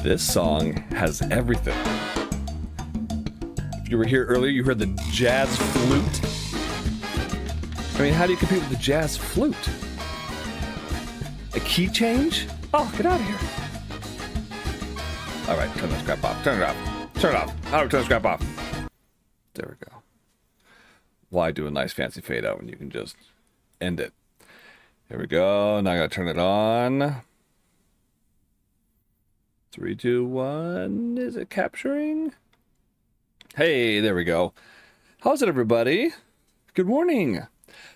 This song has everything. If you were here earlier, you heard the jazz flute. I mean, how do you compete with the jazz flute? A key change? Oh, get out of here. All right, turn this crap off. Turn it off. Turn it off. How do I turn this crap off? There we go. Why do a nice fancy fade out when you can just end it? Here we go. Now I gotta turn it on. 3, 2, 1. Is it capturing? Hey, there we go. How's it, everybody? Good morning.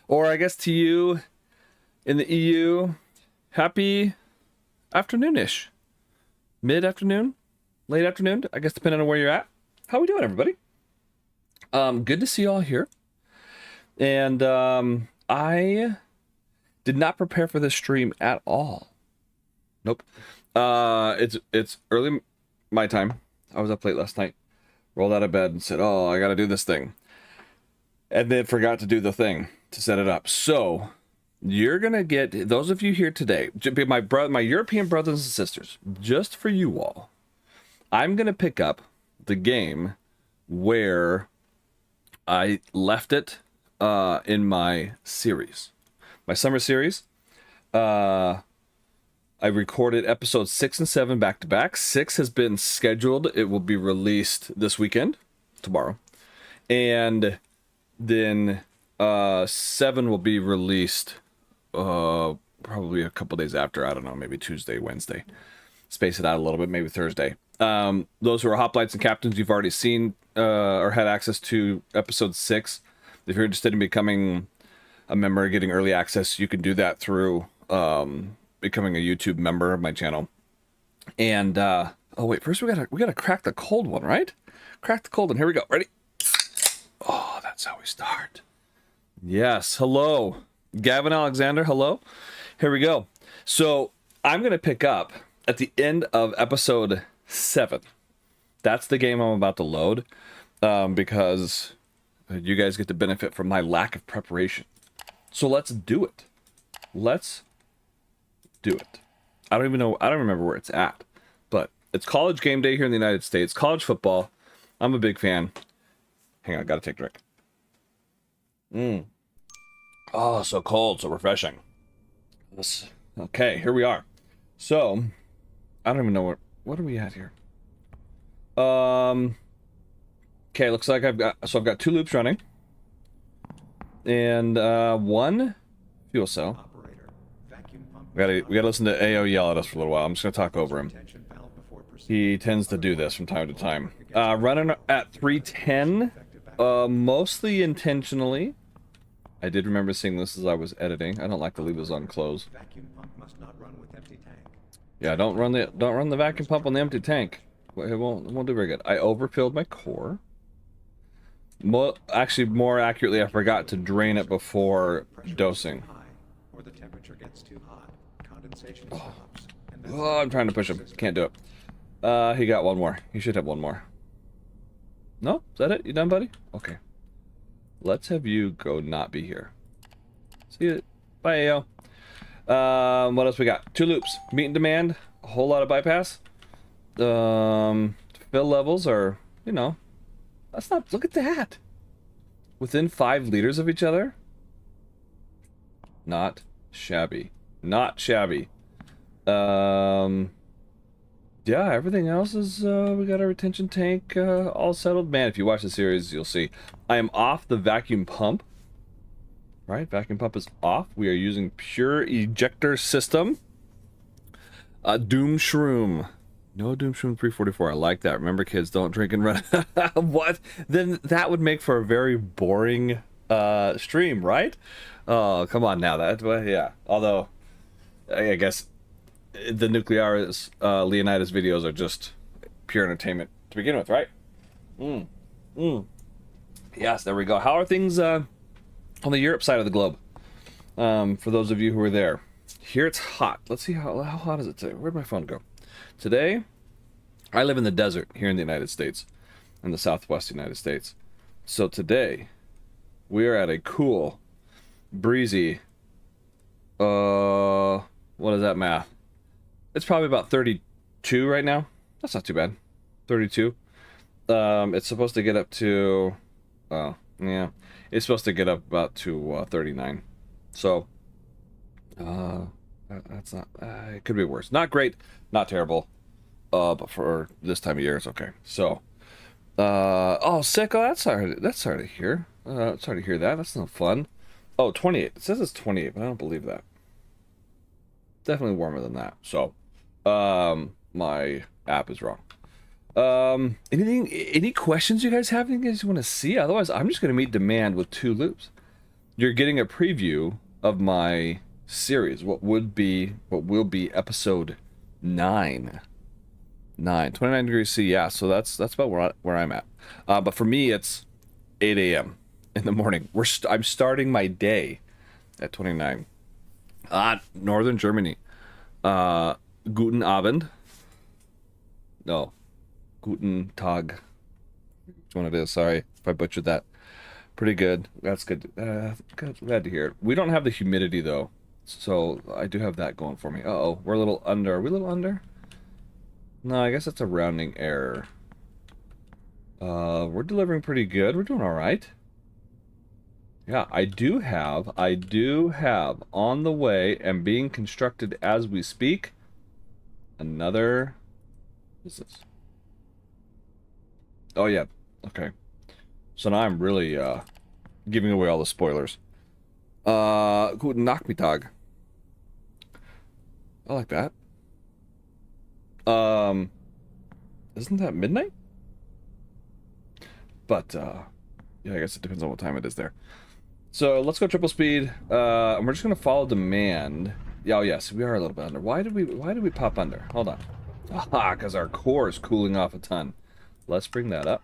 Or I guess to you in the EU, happy afternoonish. Mid-afternoon? Late afternoon? I guess depending on where you're at. How we doing, everybody? Good to see you all here. And I did not prepare for this stream at all. Nope. It's early my time. I was up late last night. Rolled out of bed and said, oh, I gotta do this thing. And then forgot to do the thing to set it up. So you're gonna get, those of you here today, my European brothers and sisters, just for you all, I'm gonna pick up the game where I left it in my series, my summer series. I recorded episodes 6 and 7 back to back. 6 has been scheduled. It will be released this weekend, tomorrow. And then 7 will be released probably a couple days after. I don't know, maybe Tuesday, Wednesday. Space it out a little bit, maybe Thursday. Those who are Hoplites and Captains, you've already seen or had access to episode 6. If you're interested in becoming a member, getting early access, you can do that through becoming a YouTube member of my channel. And oh wait, first we gotta crack the cold one, right? Crack the cold one. Here we go. Ready? Oh, that's how we start. Yes. Hello, Gavin Alexander. Hello. Here we go. So I'm gonna pick up at the end of episode 7. That's the game I'm about to load because you guys get to benefit from my lack of preparation. So let's do it. Let's do it. I don't remember where it's at, but it's college game day here in the United States. College football. I'm a big fan. Hang on, gotta take a drink. Oh, so cold, so refreshing. Okay, here we are. So, I don't even know what are we at here? Okay, looks like I've got 2 loops running. And 1 fuel cell. We gotta listen to AO yell at us for a little while. I'm just gonna talk over him. He tends to do this from time to time. Running at 310, mostly intentionally. I did remember seeing this as I was editing. I don't like to leave this on close. Yeah, don't run the vacuum pump on the empty tank. It won't do very good. I overfilled my core. More accurately, I forgot to drain it before dosing. Oh, I'm trying to push him. Can't do it. He got one more. He should have one more. No? Is that it? You done, buddy? Okay. Let's have you go not be here. See you. Bye, AO. What else we got? 2 loops. Meet and demand. A whole lot of bypass. Fill levels are, you know, that's not, look at that. Within 5 liters of each other. Not shabby. Not shabby. Yeah, everything else is, we got our retention tank all settled. Man, if you watch the series, you'll see. I am off the vacuum pump. Right, vacuum pump is off. We are using pure ejector system. Doom Shroom. No Doom Shroom 344. I like that. Remember, kids, don't drink and run. What? Then that would make for a very boring stream, right? Oh, come on now. Yeah. Although, I guess the Nuclearis Leonidas videos are just pure entertainment to begin with, right? Yes, there we go. How are things on the Europe side of the globe? For those of you who are there. Here it's hot. Let's see how hot is it today? Where'd my phone go? Today, I live in the desert here in the United States, in the southwest United States. So today, we are at a cool, breezy, what is that math? It's probably about 32 right now. That's not too bad. 32. It's supposed to get up to, yeah, it's supposed to get up about to 39. So, that's not. It could be worse. Not great, not terrible. But for this time of year, it's okay. So, oh, sick. Oh, that's sorry. That's sorry to hear. Sorry to hear that. That's not fun. Oh, 28. It says it's 28, but I don't believe that. Definitely warmer than that. So, my app is wrong. Any questions you guys have? Anything you guys want to see? Otherwise, I'm just going to meet demand with 2 loops. You're getting a preview of my series. What will be episode 9. 29 degrees C. Yeah, so that's about where I'm at. But for me, it's 8 a.m. in the morning. I'm starting my day at 29. Northern Germany. Guten Abend. No. Guten Tag. Which one it is? Sorry if I butchered that. Pretty good. That's good. Glad to hear it. We don't have the humidity though, so I do have that going for me. Uh-oh, we're a little under. Are we a little under? No, I guess that's a rounding error. We're delivering pretty good. We're doing all right. Yeah, I do have on the way and being constructed as we speak another. What is this? Oh yeah, okay. So now I'm really giving away all the spoilers. Guten Nachmittag. I like that. Isn't that midnight? But yeah, I guess it depends on what time it is there. So let's go triple speed. And we're just gonna follow demand. Yeah, oh yes, we are a little bit under. Why did we pop under? Hold on. Aha, because our core is cooling off a ton. Let's bring that up.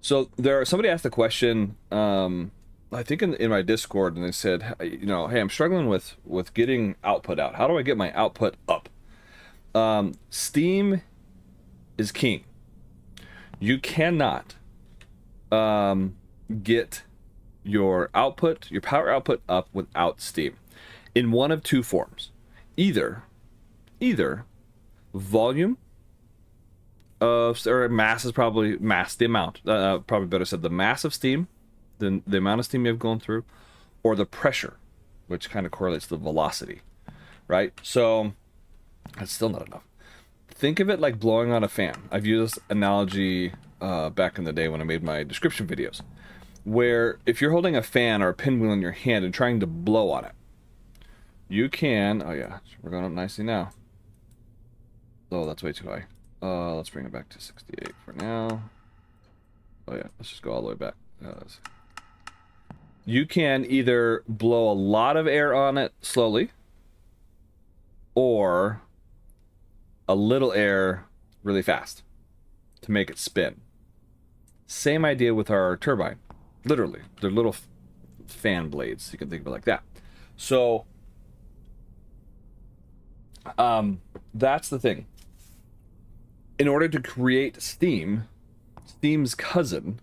So somebody asked the question, I think in my Discord, and they said, you know, hey, I'm struggling with getting output out. How do I get my output up? Steam is king. You cannot get your power output up without Steam in one of 2 forms. Either volume of, or mass is probably the amount, probably better said, the mass of steam, the amount of steam you have going through, or the pressure, which kind of correlates to the velocity, right? So that's still not enough. Think of it like blowing on a fan. I've used this analogy back in the day when I made my description videos, where if you're holding a fan or a pinwheel in your hand and trying to blow on it, you can, oh yeah, we're going up nicely now. Oh, that's way too high. Let's bring it back to 68 for now. Oh yeah, let's just go all the way back. You can either blow a lot of air on it slowly, or a little air really fast to make it spin. Same idea with our turbine. Literally, they're little fan blades. You can think of it like that. So, that's the thing. In order to create steam, steam's cousin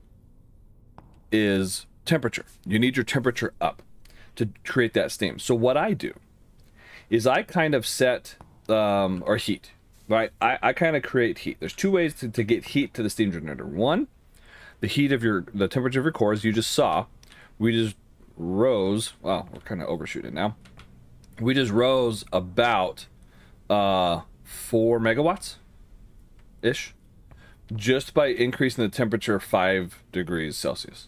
is temperature. You need your temperature up to create that steam. So what I do is I kind of set, or heat, right? I kind of create heat. There's 2 ways to get heat to the steam generator. One, the temperature of your core, as you just saw, we just rose, wow, we're kind of overshooting now. We just rose about 4 megawatts-ish, just by increasing the temperature 5 degrees Celsius.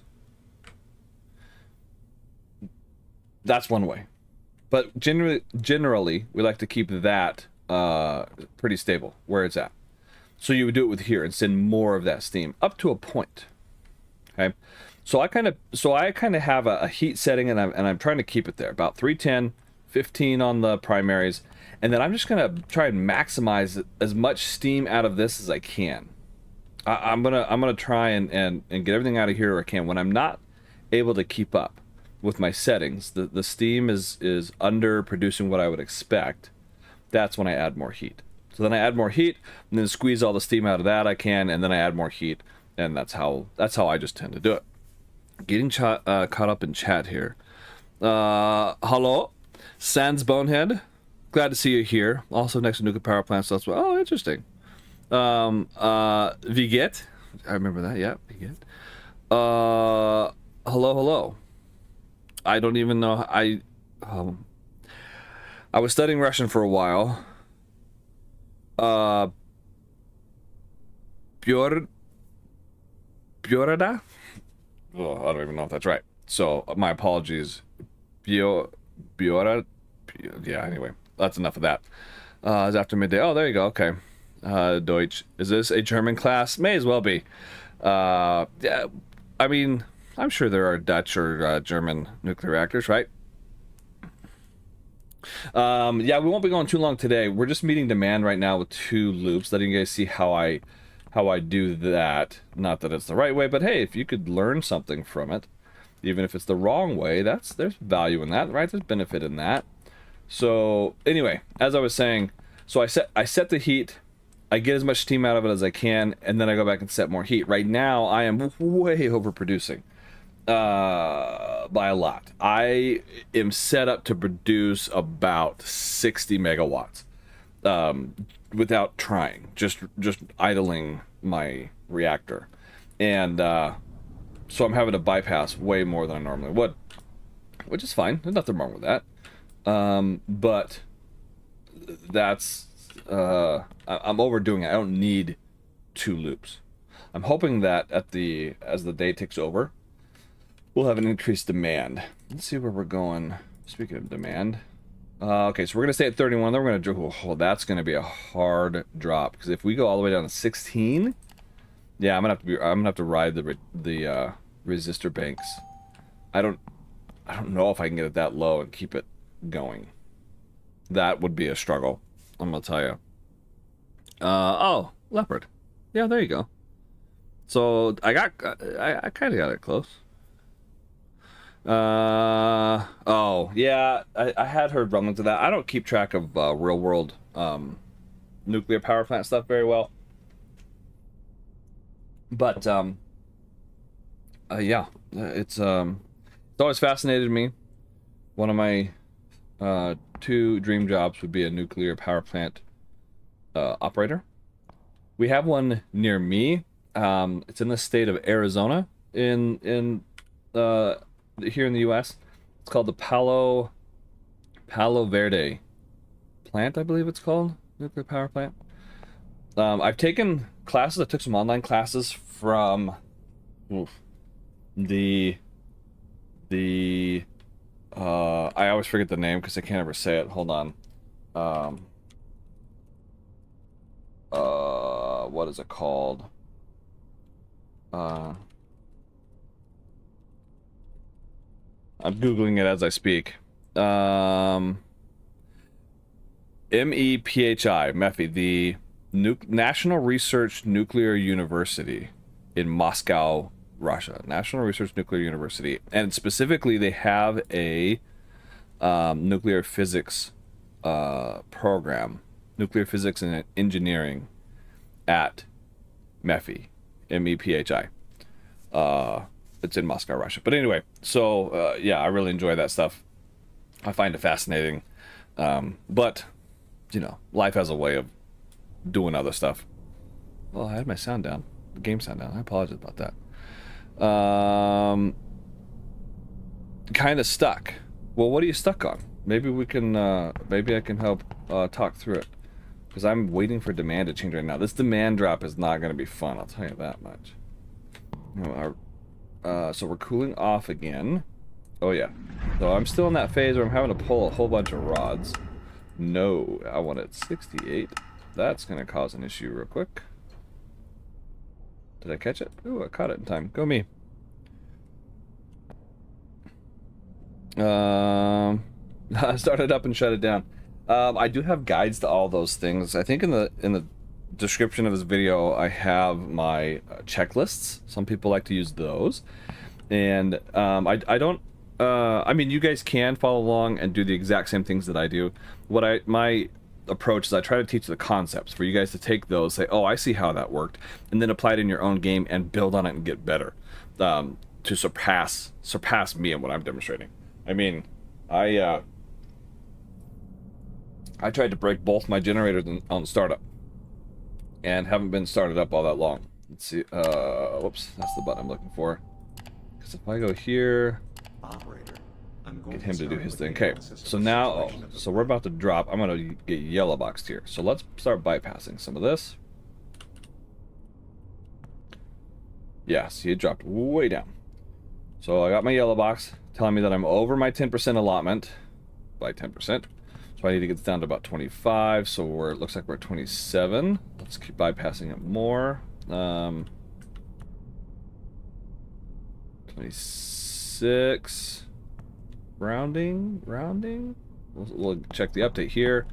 That's one way. But generally, we like to keep that pretty stable where it's at. So you would do it with here and send more of that steam up to a point. Okay, so I kind of have a heat setting, and I'm trying to keep it there about 310, 15 on the primaries, and then I'm just gonna try and maximize as much steam out of this as I can. I'm gonna try and get everything out of here I can. When I'm not able to keep up with my settings, the steam is under producing what I would expect. That's when I add more heat. So then I add more heat and then squeeze all the steam out of that I can, and then I add more heat, and that's how I just tend to do it. Getting caught up in chat here. Hello, Sans Bonehead. glad to see you here. Also next to nuclear power plants. So that's what. Oh, interesting. Viget. I remember that. Yeah, Viget. Hello. I don't even know. I was studying Russian for a while. Bjorda? Oh, I don't even know if that's right. So my apologies. Bjorda? Yeah, anyway. That's enough of that. It's after midday. Oh, there you go. Okay. Deutsch. Is this a German class? May as well be. Yeah, I mean, I'm sure there are Dutch or German nuclear reactors, right? Yeah, we won't be going too long today. We're just meeting demand right now with 2 loops, letting you guys see how I do that. Not that it's the right way, but hey, if you could learn something from it, even if it's the wrong way, there's value in that, right? There's benefit in that. So anyway, as I was saying, so I set the heat, I get as much steam out of it as I can, and then I go back and set more heat. Right now, I am way overproducing by a lot. I am set up to produce about 60 megawatts without trying, just idling my reactor, and so I'm having to bypass way more than I normally would, which is fine. There's nothing wrong with that. But that's I'm overdoing it. I don't need 2 loops. I'm hoping that as the day ticks over, we'll have an increased demand. Let's see where we're going. Speaking of demand, okay, so we're gonna stay at 31. Then we're gonna drill. Oh, that's gonna be a hard drop, because if we go all the way down to 16, yeah, I'm gonna have to ride the resistor banks. I don't know if I can get it that low and keep it going. That would be a struggle, I'm gonna tell you. Oh, leopard. Yeah, there you go. So I kind of got it close. Oh yeah, I had heard rumblings of that. I don't keep track of real world nuclear power plant stuff very well, but yeah, it's always fascinated me. One of my 2 dream jobs would be a nuclear power plant operator. We have one near me. It's in the state of Arizona, in here in the U.S. It's called the Palo Verde plant, I believe it's called, nuclear power plant. I've taken classes. I took some online classes from the I always forget the name because I can't ever say it. Hold on. What is it called? I'm Googling it as I speak. MEPHI, the National Research Nuclear University in Moscow, Russia. National Research Nuclear University. And specifically, they have a nuclear physics program, nuclear physics and engineering at MEPHI, MEPHI. It's in Moscow, Russia. But anyway, so yeah, I really enjoy that stuff. I find it fascinating. But, you know, life has a way of doing other stuff. Well, I had my sound down, the game sound down. I apologize about that. Kind of stuck. Well, what are you stuck on? Maybe we can, maybe I can help talk through it. Because I'm waiting for demand to change right now. This demand drop is not going to be fun, I'll tell you that much. So we're cooling off again. Oh yeah. So I'm still in that phase where I'm having to pull a whole bunch of rods. No, I want it 68. That's going to cause an issue real quick. Did I catch it? Ooh, I caught it in time. Go me. I started up and shut it down. I do have guides to all those things. I think in the description of this video I have my checklists. Some people like to use those, and I don't. I mean, you guys can follow along and do the exact same things that I do. My approach is I try to teach the concepts for you guys to take those, say, oh, I see how that worked, and then apply it in your own game and build on it and get better, to surpass me and what I'm demonstrating. I mean, I tried to break both my generators on startup and haven't been started up all that long. Let's see. Whoops, that's the button I'm looking for. Because if I go here, Operator, get him to do his thing. Okay, so now, so we're about to drop. I'm going to get yellow boxed here. So let's start bypassing some of this. Yeah, see, it dropped way down. So I got my yellow box telling me that I'm over my 10% allotment by 10%. So I need to get this down to about 25. So it looks like we're at 27. Let's keep bypassing it more. 26. Rounding. We'll check the update here.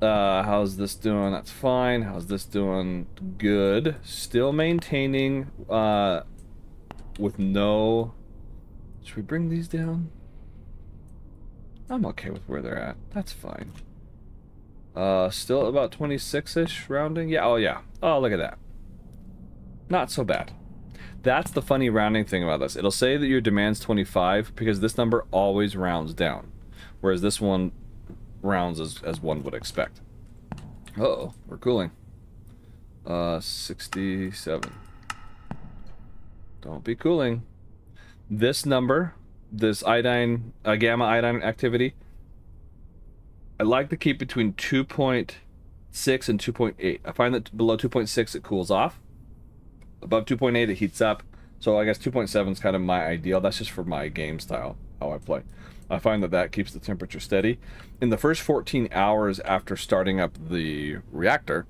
How's this doing? That's fine. How's this doing? Good. Still maintaining with no... Should we bring these down? I'm okay with where they're at. That's fine. Still about 26-ish rounding. Yeah, oh yeah. Oh, look at that. Not so bad. That's the funny rounding thing about this. It'll say that your demand's 25 because this number always rounds down. Whereas this one rounds as one would expect. Uh-oh, we're cooling. 67. Don't be cooling. This number, this iodine, gamma iodine activity, I like to keep between 2.6 and 2.8. I find that below 2.6 it cools off. Above 2.8 it heats up. So I guess 2.7 is kind of my ideal. That's just for my game style, how I play. I find that keeps the temperature steady. In the first 14 hours after starting up the reactor,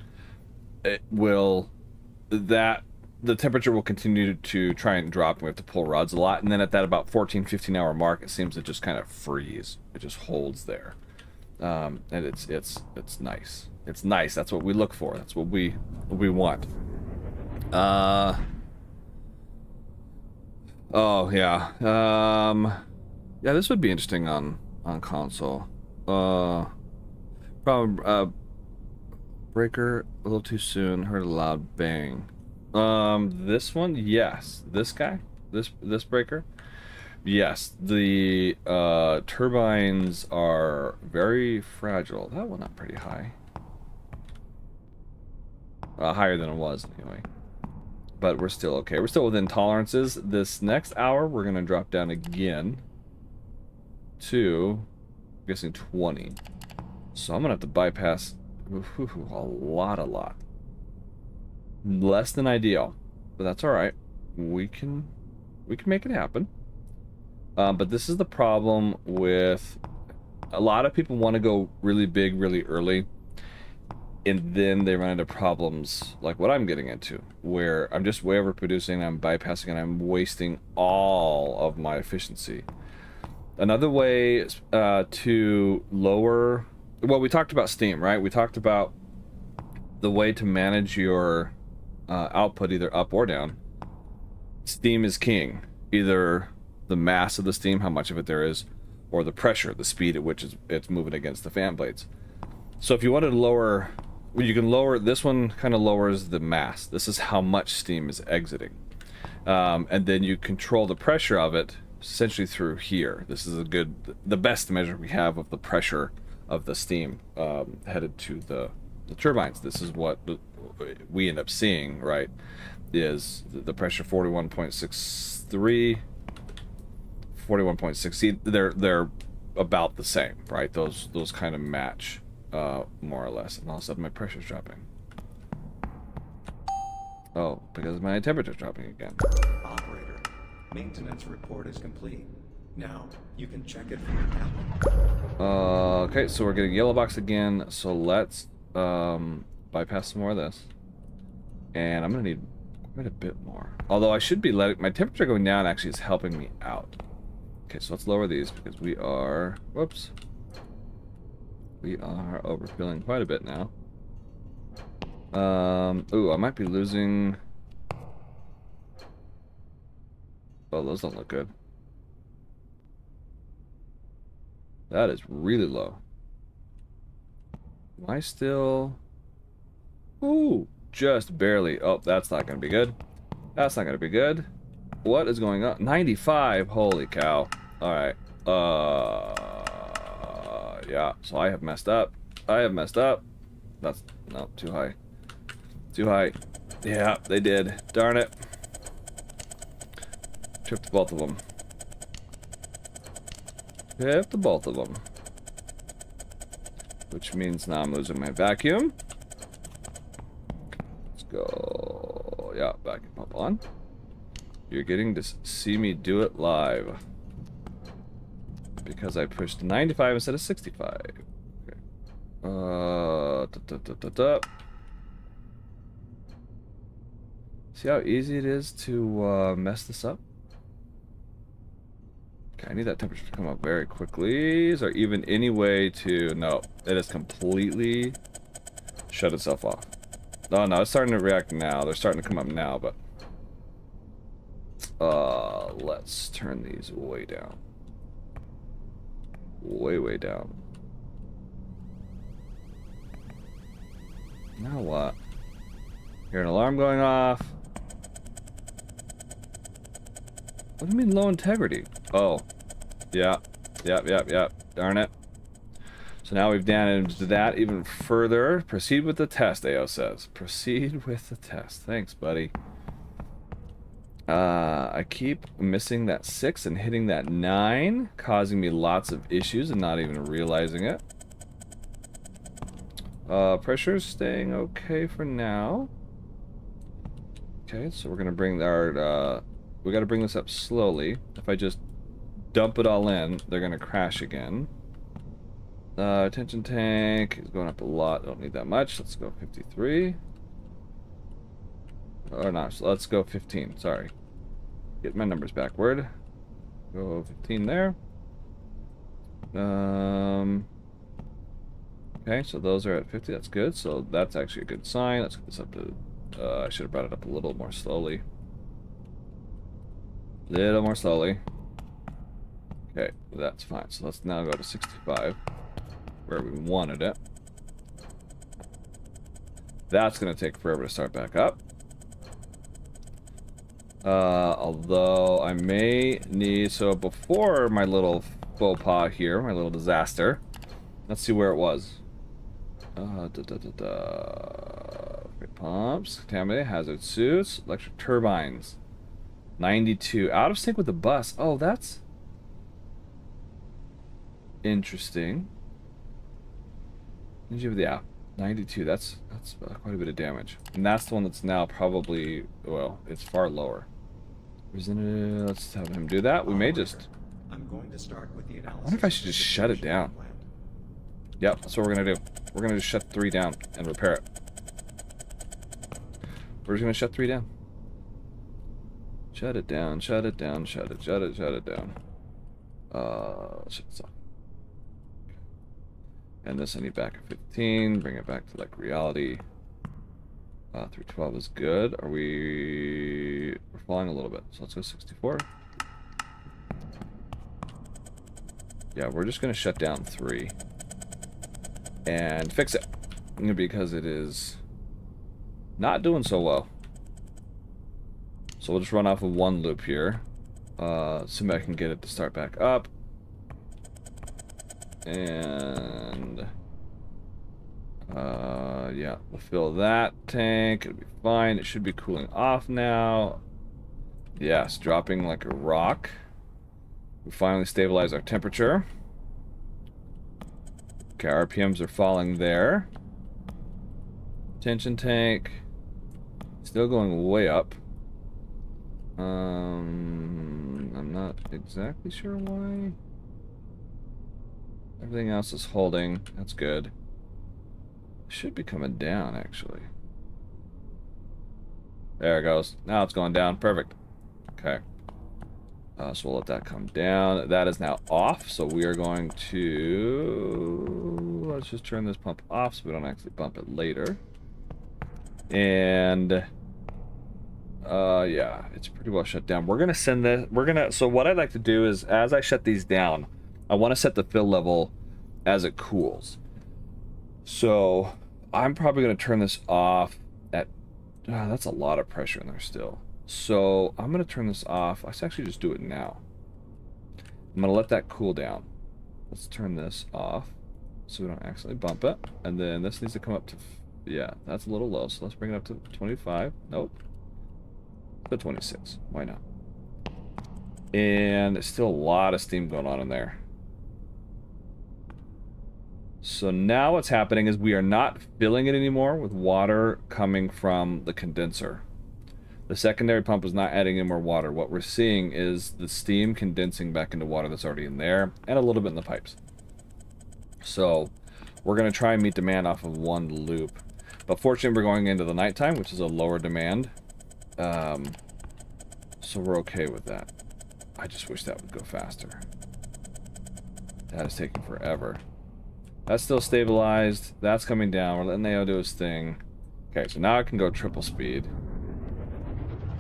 the temperature will continue to try and drop, and we have to pull rods a lot. And then at that about 14-15 hour mark, it seems to just kind of freeze. It just holds there. And it's nice. It's nice. That's what we look for. That's what we want. Oh yeah. Yeah, this would be interesting on console. Problem breaker a little too soon. Heard a loud bang. This one, yes. This guy, this breaker, yes. The turbines are very fragile. That went up pretty high. Higher than it was anyway. But we're still okay. We're still within tolerances. This next hour, we're gonna drop down again to, I'm guessing 20. So I'm gonna have to bypass a lot. Less than ideal, but that's all right. We can make it happen. But this is the problem with a lot of people want to go really big, really early, and then they run into problems like what I'm getting into, where I'm just way overproducing, I'm bypassing, and I'm wasting all of my efficiency. Another way to lower, well, we talked about steam, right? We talked about the way to manage your output either up or down. Steam is king. Either the mass of the steam, how much of it there is, or the pressure, the speed at which it's moving against the fan blades. So if you wanted to lower, well, you can lower, this one kind of lowers the mass. This is how much steam is exiting. And then you control the pressure of it essentially through here. This is the best measure we have of the pressure of the steam headed to the turbines. This is what we end up seeing, right, is the pressure 41.63, 41.6. They're about the same, right? Those kind of match more or less. And all of a sudden my pressure's dropping. Oh, because my temperature's dropping again. Operator, maintenance report is complete. Now, you can check it from your tablet. Okay, so we're getting yellow box again, so let's bypass some more of this. And I'm gonna need quite a bit more. Although I should be letting my temperature going down actually is helping me out. Okay, so let's lower these because we are, whoops, we are overfilling quite a bit now. Ooh, I might be losing. Oh, those don't look good. That is really low. Am I still? Ooh, just barely. Oh, that's not gonna be good. That's not gonna be good. What is going on? 95. Holy cow. All right. Yeah. So I have messed up. I have messed up. That's no too high. Too high. Yeah, they did. Darn it. Tripped both of them. Tripped both of them. Which means now I'm losing my vacuum. Let's go. Yeah, vacuum pump on. You're getting to see me do it live. Because I pushed 95 instead of 65. Okay. See how easy it is to mess this up? Okay, I need that temperature to come up very quickly. Is there even any way to... No, it has completely shut itself off. Oh no, it's starting to react now. They're starting to come up now, but... let's turn these way down. Way down. Now what? Hear an alarm going off. What do you mean low integrity? Oh. Yeah. Yep. Darn it. So now we've damaged that even further. Proceed with the test, AO says. Proceed with the test. Thanks, buddy. I keep missing that 6 and hitting that 9, causing me lots of issues and not even realizing it. Pressure's staying okay for now. Okay, so we're gonna bring our, we gotta bring this up slowly. If I just dump it all in, they're gonna crash again. Tension tank is going up a lot. Don't need that much. Let's go 53. Or not, so let's go 15, sorry. Get my numbers backward. Go 15 there. Okay, so those are at 50, that's good. So that's actually a good sign. Let's get this up to, I should have brought it up a little more slowly. Little more slowly. Okay, that's fine. So let's now go to 65, where we wanted it. That's gonna take forever to start back up. Although I may need, so before my little faux pas here, my little disaster, let's see where it was. Pumps, contaminated, hazard suits, electric turbines. 92, out of sync with the bus. Oh, that's interesting. Yeah, 92, that's quite a bit of damage. And that's the one that's now probably, well, it's far lower. Let's have him do that. We may just... I'm going to start with the analysis. I wonder if I should just shut it down. Yep, that's what we're gonna do. We're gonna just shut 3 down and repair it. We're just gonna shut 3 down. Shut it down, shut it down, shut it down. Shut this off. And this I need back at 15, bring it back to like reality. 312 is good. We're falling a little bit, so let's go 64. Yeah, we're just gonna shut down 3 and fix it because it is not doing so well. So we'll just run off of 1 loop here. See if I can get it to start back up. And yeah, we'll fill that tank. It'll be fine. It should be cooling off now. Yes, dropping like a rock. We finally stabilize our temperature. Okay, RPMs are falling there. Tension tank still going way up. I'm not exactly sure why. Everything else is holding. That's good. Should be coming down, actually. There it goes. Now it's going down. Perfect. Okay. So we'll let that come down. That is now off, so we are going to... Let's just turn this pump off so we don't actually bump it later. And... yeah, it's pretty well shut down. We're gonna send this... So what I'd like to do is, as I shut these down, I want to set the fill level as it cools. So I'm probably going to turn this off at... that's a lot of pressure in there still. So I'm going to turn this off. Let's actually just do it now. I'm going to let that cool down. Let's turn this off. so we don't accidentally bump it. And then this needs to come up to, yeah, that's a little low, so let's bring it up to 25. Nope. To 26. Why not? And there's still a lot of steam going on in there. So now what's happening is we are not filling it anymore with water coming from the condenser. The secondary pump is not adding any more water. What we're seeing is the steam condensing back into water that's already in there, and a little bit in the pipes. So we're going to try and meet demand off of one loop. But fortunately, we're going into the nighttime, which is a lower demand. So we're okay with that. I just wish that would go faster. That is taking forever. That's still stabilized. That's coming down. We're letting AO do his thing. Okay, so now I can go triple speed.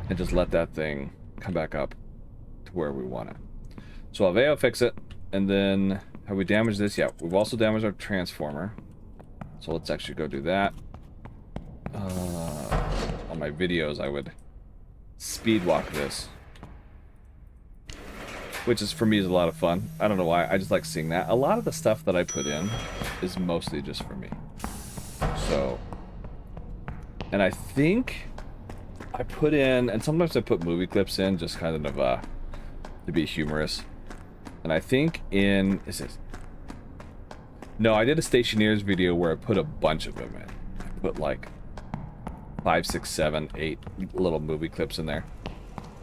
And just let that thing come back up to where we want it. So I'll have AO fix it. And then, have we damaged this? Yeah, we've also damaged our transformer. So let's actually go do that. On my videos, I would speed walk this. Which is, for me, is a lot of fun. I don't know why, I just like seeing that. A lot of the stuff that I put in is mostly just for me. So, and I think I put in, and sometimes I put movie clips in just kind of to be humorous. And I think in, is this? No, I did a Stationeers video where I put a bunch of them in. I put like 5, 6, 7, 8 little movie clips in there.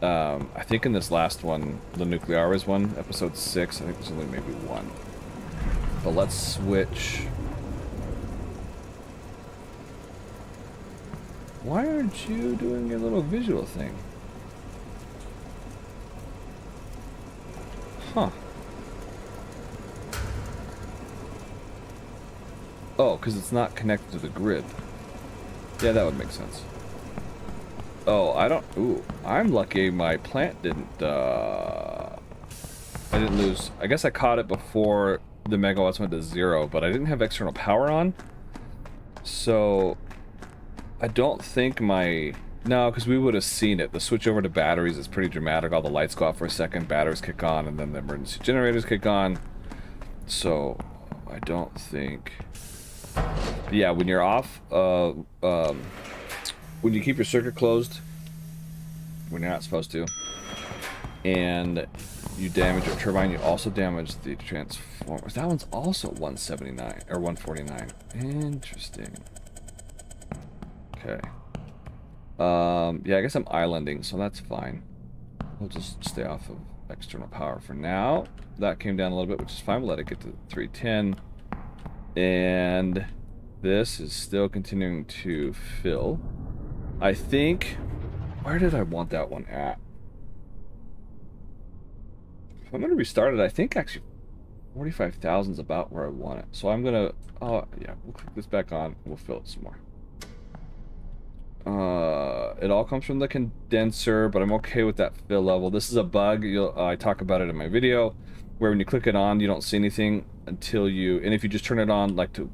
I think in this last one, the Nuclearis one, episode 6, I think there's only maybe one. But let's switch. Why aren't you doing your little visual thing? Huh. Oh, because it's not connected to the grid. Yeah, that would make sense. Oh, I don't... Ooh, I'm lucky my plant didn't, I didn't lose... I guess I caught it before the megawatts went to 0, but I didn't have external power on. So, I don't think my... No, because we would have seen it. The switch over to batteries is pretty dramatic. All the lights go off for a second, batteries kick on, and then the emergency generators kick on. So, I don't think... Yeah, when you're off, when you keep your circuit closed, when you're not supposed to, and you damage your turbine, you also damage the transformers. That one's also 179 or 149. Interesting. Okay. Yeah, I guess I'm islanding, so that's fine. We'll just stay off of external power for now. That came down a little bit, which is fine. We'll let it get to 310. And this is still continuing to fill. I think... Where did I want that one at? If I'm going to restart it, I think actually 45,000 is about where I want it. So I'm going to... Oh, yeah, we'll click this back on and we'll fill it some more. It all comes from the condenser, but I'm okay with that fill level. This is a bug. I talk about it in my video, where when you click it on, you don't see anything until you... And if you just turn it on, like to...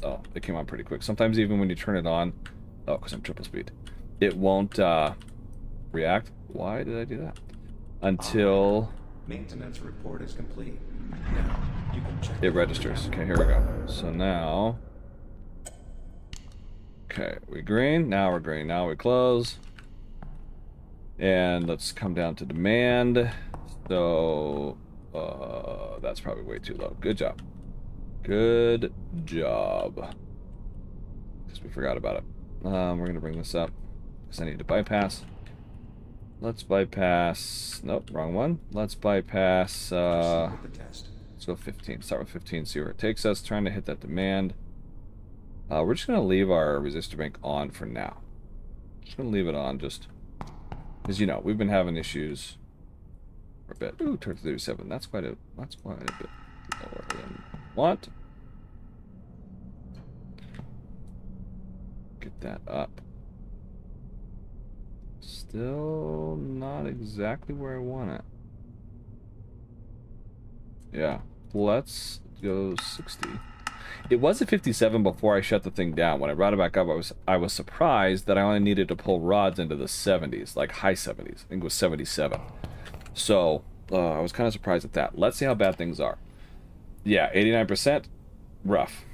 Oh, it came on pretty quick. Sometimes even when you turn it on... Oh, because I'm triple speed. It won't react. Why did I do that? Until... Maintenance report is complete. Now, you can check it registers. Okay, here we go. So now... Okay, we green. Now we're green. Now we close. And let's come down to demand. So... that's probably way too low. Good job. Good job. Because we forgot about it. We're going to bring this up. Because I need to bypass. Let's bypass... Nope, wrong one. Let's bypass... let's go 15. Start with 15, see where it takes us. Trying to hit that demand. We're just going to leave our resistor bank on for now. Just going to leave it on just... Because, you know, we've been having issues for a bit. Ooh, turn to 37. That's quite a bit lower than what? Get that up. Still not exactly where I want it. Yeah, let's go 60. It was at 57 before I shut the thing down. When I brought it back up, I was surprised that I only needed to pull rods into the 70s, like high 70s. I think it was 77. So I was kind of surprised at that. Let's see how bad things are. Yeah, 89%. Rough.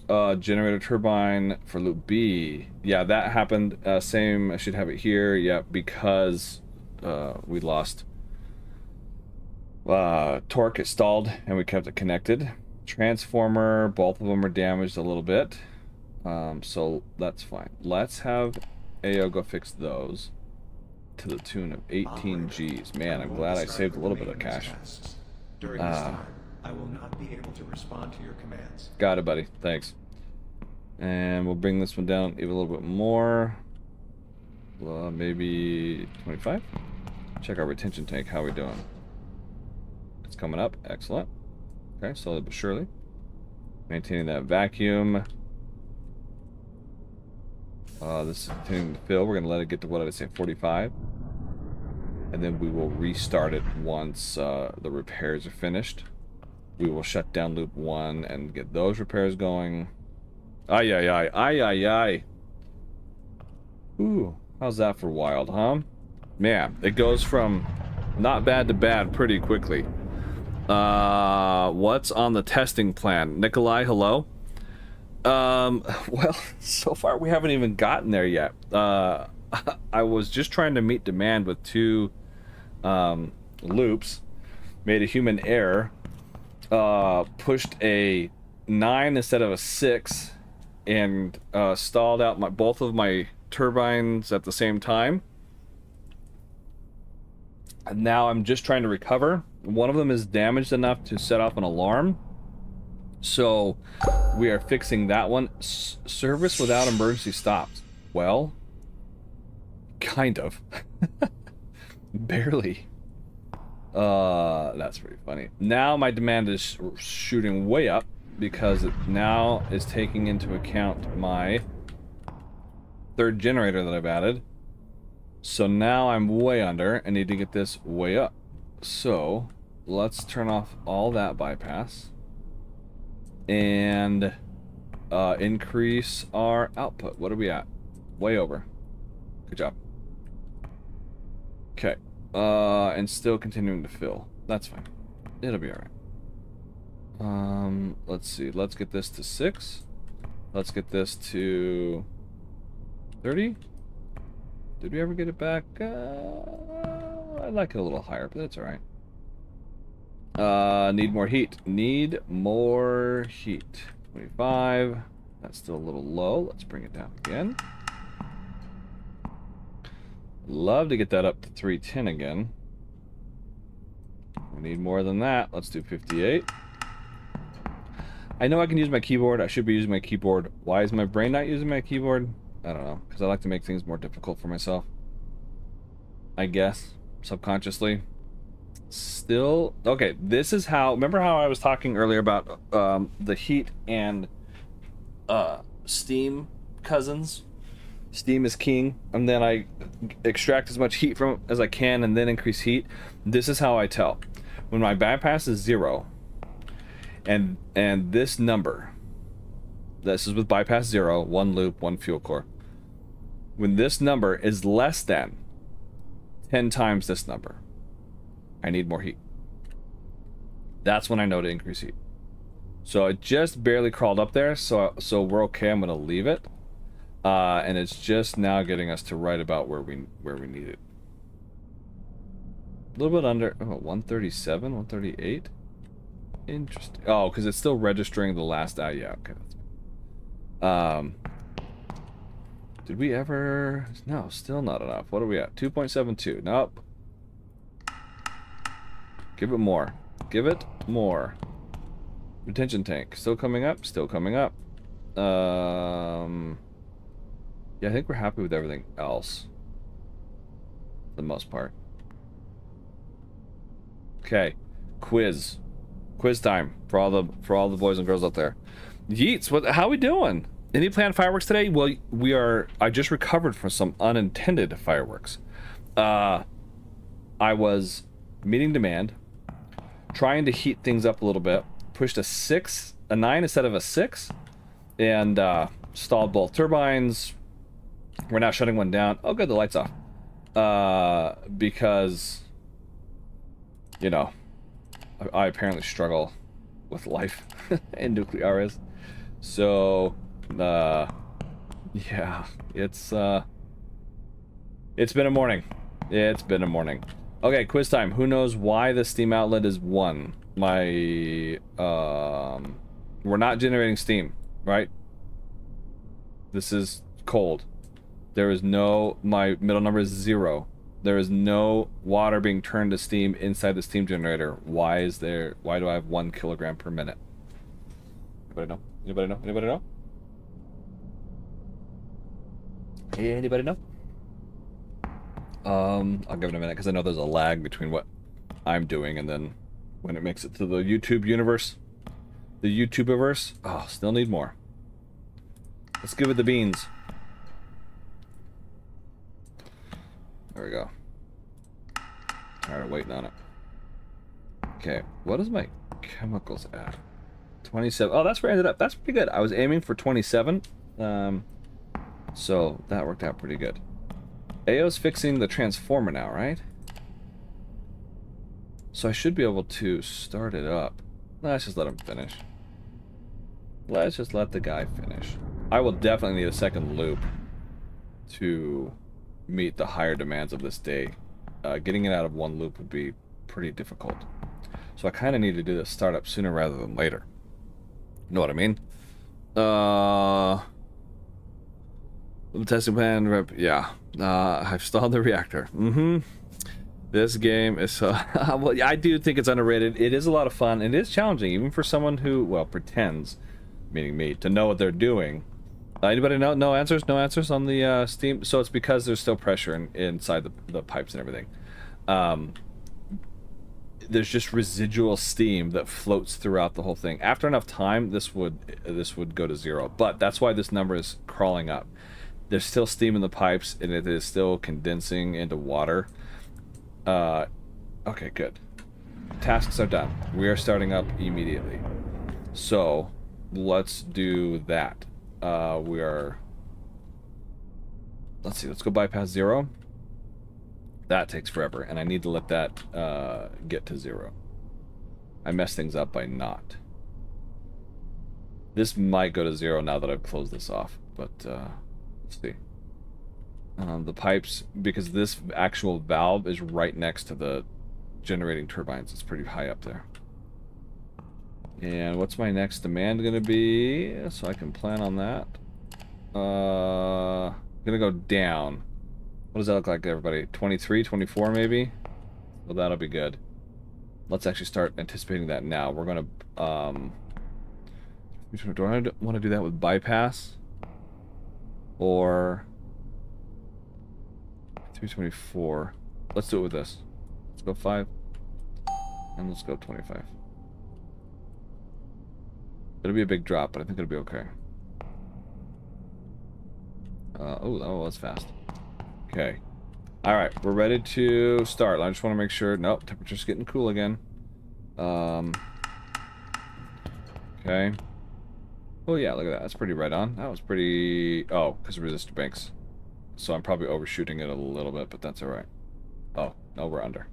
Generator turbine for loop B. Yeah, that happened. Same, I should have it here. Yeah, because we lost torque. It stalled and we kept it connected. Transformer, both of them are damaged a little bit. So that's fine. Let's have AO go fix those to the tune of 18 Gs. Man, I'm glad I saved a little bit of cash. During this time, I will not be able to respond to your commands. Got it, buddy. Thanks. And we'll bring this one down even a little bit more. Maybe 25. Check our retention tank. How we doing? It's coming up. Excellent. Okay, slowly but surely. Maintaining that vacuum. This is continuing to fill. We're going to let it get to, what did I say, 45. And then we will restart it once the repairs are finished. We will shut down loop 1 and get those repairs going. Ay, ay, ay, ay, ay, ay. Ooh, how's that for wild, huh? Man, it goes from not bad to bad pretty quickly. What's on the testing plan? Nikolai, hello? Well, so far we haven't even gotten there yet. I was just trying to meet demand with 2 loops, made a human error, pushed a 9 instead of a 6, and stalled out both of my turbines at the same time. And now I'm just trying to recover. One of them is damaged enough to set off an alarm, so we are fixing that one. Service without emergency stops. Well, kind of. Barely. That's pretty funny. Now my demand is shooting way up because it now is taking into account my 3rd generator that I've added. So now I'm way under and need to get this way up. So let's turn off all that bypass and increase our output. What are we at? Way over. Good job. Okay. And still continuing to fill. That's fine. It'll be alright. Let's see. Let's get this to 6. Let's get this to 30. Did we ever get it back? I'd like it a little higher, but that's alright. Need more heat. Need more heat. 25. That's still a little low. Let's bring it down again. Love to get that up to 310 again. We need more than that. Let's do 58. I know I can use my keyboard. I should be using my keyboard. Why is my brain not using my keyboard? I don't know. Because I like to make things more difficult for myself. I guess. Subconsciously. Still. Okay, this is how... Remember how I was talking earlier about the heat and steam cousins? Steam is king, and then I extract as much heat from it as I can and then increase heat. This is how I tell. When my bypass is 0, and this number, this is with bypass 0, 1 loop, 1 fuel core. When this number is less than 10 times this number, I need more heat. That's when I know to increase heat. So it just barely crawled up there, so we're okay. I'm gonna leave it. And it's just now getting us to right about where we need it. A little bit under, 137, 138. Interesting. Oh, because it's still registering the last out. Yeah, okay. Did we ever? No, still not enough. What are we at? 2.72. Nope. Give it more. Give it more. Retention tank still coming up. Still coming up. Yeah, I think we're happy with everything else. For the most part. Okay. Quiz. Quiz time for all the boys and girls out there. Yeats, how we doing? Any planned fireworks today? Well, I just recovered from some unintended fireworks. I was meeting demand, trying to heat things up a little bit, pushed a 9 instead of a 6, and stalled both turbines. We're now shutting one down. Oh, good, the light's off. Because, you know, I apparently struggle with life and nuclear is. So, yeah, it's been a morning. It's been a morning. Okay, quiz time. Who knows why the steam outlet is 1? We're not generating steam, right? This is cold. There is no, my middle number is 0. There is no water being turned to steam inside the steam generator. Why do I have 1 kilogram per minute? Anybody know? Anybody know? Anybody know? Anybody know? I'll give it a minute because I know there's a lag between what I'm doing and then when it makes it to the YouTube universe. The YouTuberverse. Oh, still need more. Let's give it the beans. There we go. Alright, waiting on it. Okay, what is my chemicals at? 27. Oh, that's where I ended up. That's pretty good. I was aiming for 27. So that worked out pretty good. AO's fixing the transformer now, right? So I should be able to start it up. Let's just let him finish. Let's just let the guy finish. I will definitely need a second loop to meet the higher demands of this day. Getting it out of 1 loop would be pretty difficult. So I kind of need to do this startup sooner rather than later. You know what I mean? The testing plan rep, yeah. I've stalled the reactor. This game is well, I do think it's underrated. It is a lot of fun. It is challenging, even for someone who, well, pretends, meaning me, to know what they're doing. Anybody know? No answers? No answers on the steam? So it's because there's still pressure inside the pipes and everything. There's just residual steam that floats throughout the whole thing. After enough time, this would go to 0. But that's why this number is crawling up. There's still steam in the pipes, and it is still condensing into water. Okay, good. Tasks are done. We are starting up immediately. So, let's do that. Let's see, let's go bypass 0. That takes forever, and I need to let that get to 0. I messed things up by not. This might go to 0 now that I've closed this off, but let's see. The pipes, because this actual valve is right next to the generating turbines. It's pretty high up there. And what's my next demand going to be? So I can plan on that. Gonna go down. What does that look like, everybody? 23, 24 maybe? Well, that'll be good. Let's actually start anticipating that now. We're gonna, do I want to do that with bypass? Or 324. Let's do it with this. Let's go 5. And let's go 25. It'll be a big drop, but I think it'll be okay. Oh, that was fast. Okay. Alright, we're ready to start. I just want to make sure... Nope, temperature's getting cool again. Okay. Oh yeah, look at that. That's pretty right on. That was pretty... Oh, because of resistor banks. So I'm probably overshooting it a little bit, but that's alright. Oh, no, we're under.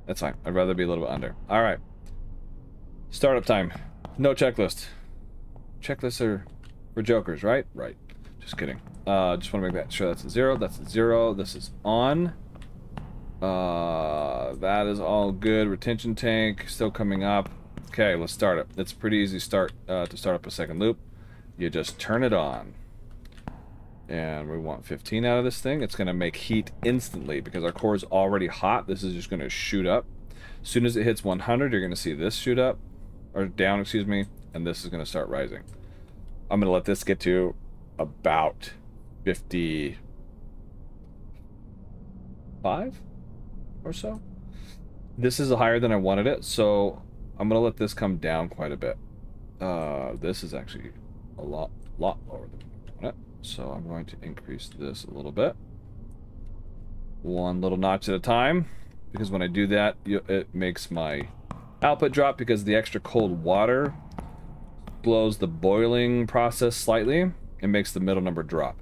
That's fine. I'd rather be a little bit under. Alright. Startup time. No checklist. Checklists are for jokers, right? Right. Just kidding. Just want to make that sure that's a 0. That's a 0. This is on. That is all good. Retention tank still coming up. Okay, let's start it. It's pretty easy to start up a second loop. You just turn it on. And we want 15 out of this thing. It's going to make heat instantly because our core is already hot. This is just going to shoot up. As soon as it hits 100, you're going to see this shoot up. Or down, excuse me. And this is going to start rising. I'm going to let this get to about 55 or so. This is higher than I wanted it, so I'm going to let this come down quite a bit. This is actually a lot lower than I want it. So I'm going to increase this a little bit. One little notch at a time. Because when I do that, it makes my output drop because the extra cold water blows the boiling process slightly. It makes the middle number drop.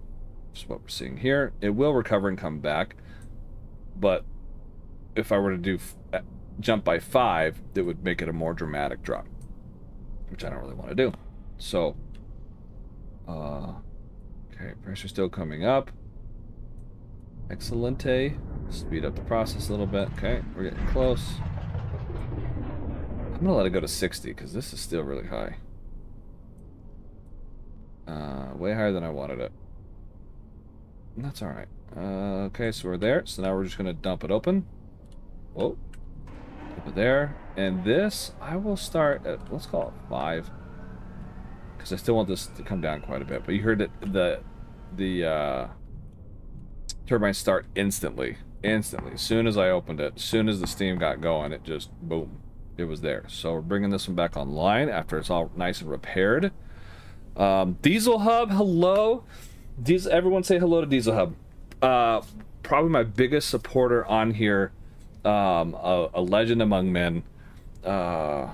Which is what we're seeing here. It will recover and come back. But if I were to do jump by 5, that would make it a more dramatic drop, which I don't really want to do. So, okay, pressure still coming up. Excelente. Speed up the process a little bit. Okay, we're getting close. I'm gonna let it go to 60 because this is still really high. Way higher than I wanted it. And that's alright. Okay, so we're there. So now we're just gonna dump it open. Whoa. Dump it there. And this, I will start at, let's call it 5. Because I still want this to come down quite a bit. But you heard it, the turbines start instantly. Instantly. As soon as I opened it, as soon as the steam got going, it just, boom, it was there. So we're bringing this one back online after it's all nice and repaired. Diesel Hub, hello. Everyone say hello to Diesel Hub. Probably my biggest supporter on here. A legend among men. A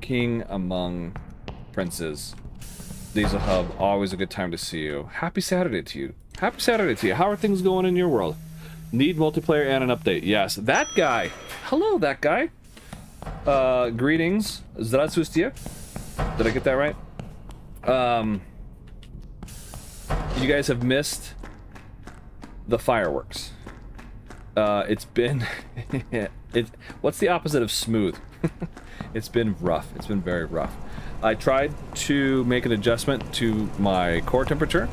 king among princes. Diesel Hub, always a good time to see you. Happy Saturday to you. Happy Saturday to you. How are things going in your world? Need multiplayer and an update. Yes, that guy. Hello, that guy. Greetings. Zdravstvuyte. Did I get that right? You guys have missed the fireworks. It's been... what's the opposite of smooth? It's been rough. It's been very rough. I tried to make an adjustment to my core temperature,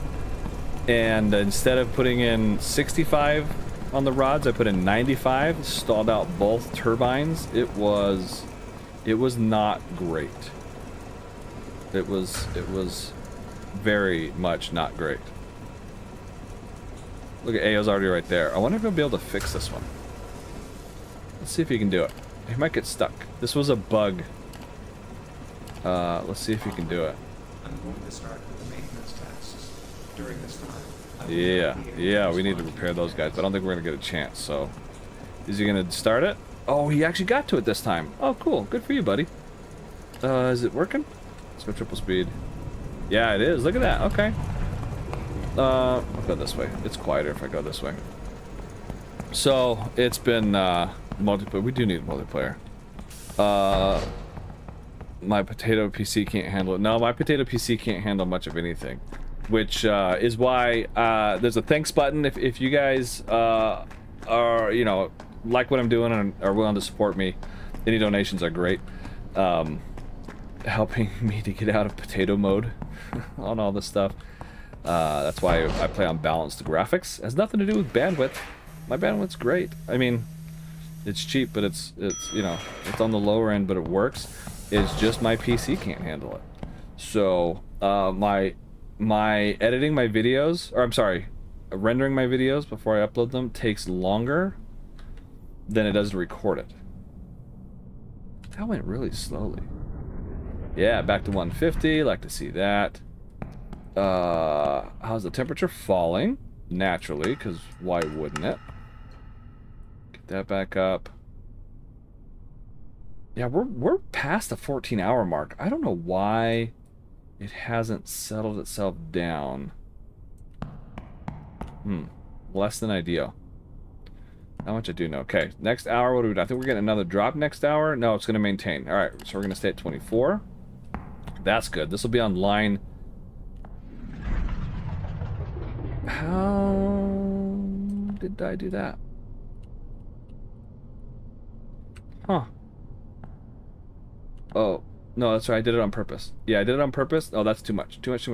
and instead of putting in 65 on the rods, I put in 95, stalled out both turbines. It was not great. It was very much not great. Look at Ao's already right there. I wonder if I'll be able to fix this one. Let's see if he can do it. He might get stuck. This was a bug. Let's see if he can do it. I'm going to start with the maintenance tasks. During this time, Yeah, we need to repair those guys, but I don't think we're going to get a chance, so... Is he going to start it? Oh, he actually got to it this time. Oh, cool. Good for you, buddy. Is it working? Let's go triple speed. Yeah, it is. Look at that. Okay. I'll go this way. It's quieter if I go this way. So, it's been, multiplayer. We do need multiplayer. My potato PC can't handle it. No, my potato PC can't handle much of anything. Which, is why, there's a thanks button if you guys, are, you know, like what I'm doing and are willing to support me. Any donations are great. Helping me to get out of potato mode on all this stuff. That's why I play on balanced graphics. It has nothing to do with bandwidth. My bandwidth's great. I mean, it's cheap, but it's you know, it's on the lower end, but it works. It's just my PC can't handle it. So my editing my videos, or I'm sorry, rendering my videos before I upload them takes longer than it does to record it. That went really slowly. Yeah, back to 150. Like to see that. How's the temperature falling? Naturally, because why wouldn't it? Get that back up. Yeah, we're past the 14-hour mark. I don't know why it hasn't settled itself down. Less than ideal. How much I do know. Okay, next hour, what do we do? I think we're getting another drop next hour. No, it's going to maintain. All right, so we're going to stay at 24. That's good. This will be on line. How did I do that? Huh. Oh, no, that's right. I did it on purpose. Yeah, I did it on purpose. Oh, that's too much. Too much.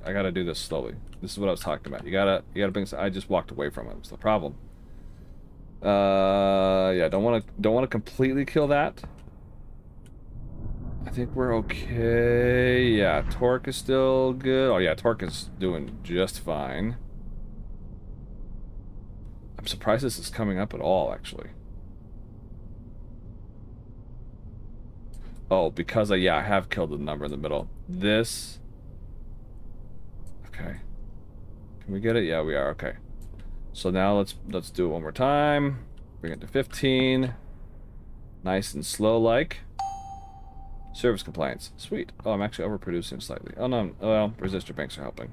I gotta do this slowly. This is what I was talking about. You gotta bring. I just walked away from it. It's the problem. Yeah, don't want to completely kill that. I think we're okay. Yeah, torque is still good. Oh yeah, torque is doing just fine. I'm surprised this is coming up at all, actually. Oh, because I have killed the number in the middle. This. Okay. Can we get it? Yeah, we are. Okay. So now let's do it one more time. Bring it to 15. Nice and slow like. Service compliance. Sweet. Oh, I'm actually overproducing slightly. Oh no, well, resistor banks are helping.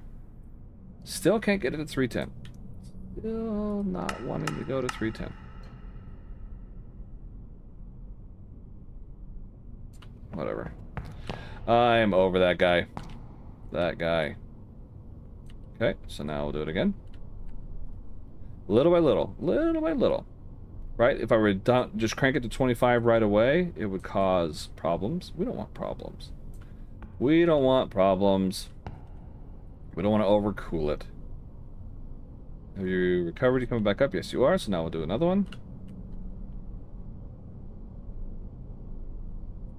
Still can't get it at 310. Still not wanting to go to 310. Whatever. I am over that guy. That guy. Okay, so now we'll do it again. Little by little. Little by little. Right? If I were to just crank it to 25 right away, it would cause problems. We don't want problems. We don't want problems. We don't want to overcool it. Have you recovered? You coming back up? Yes, you are. So now we'll do another one.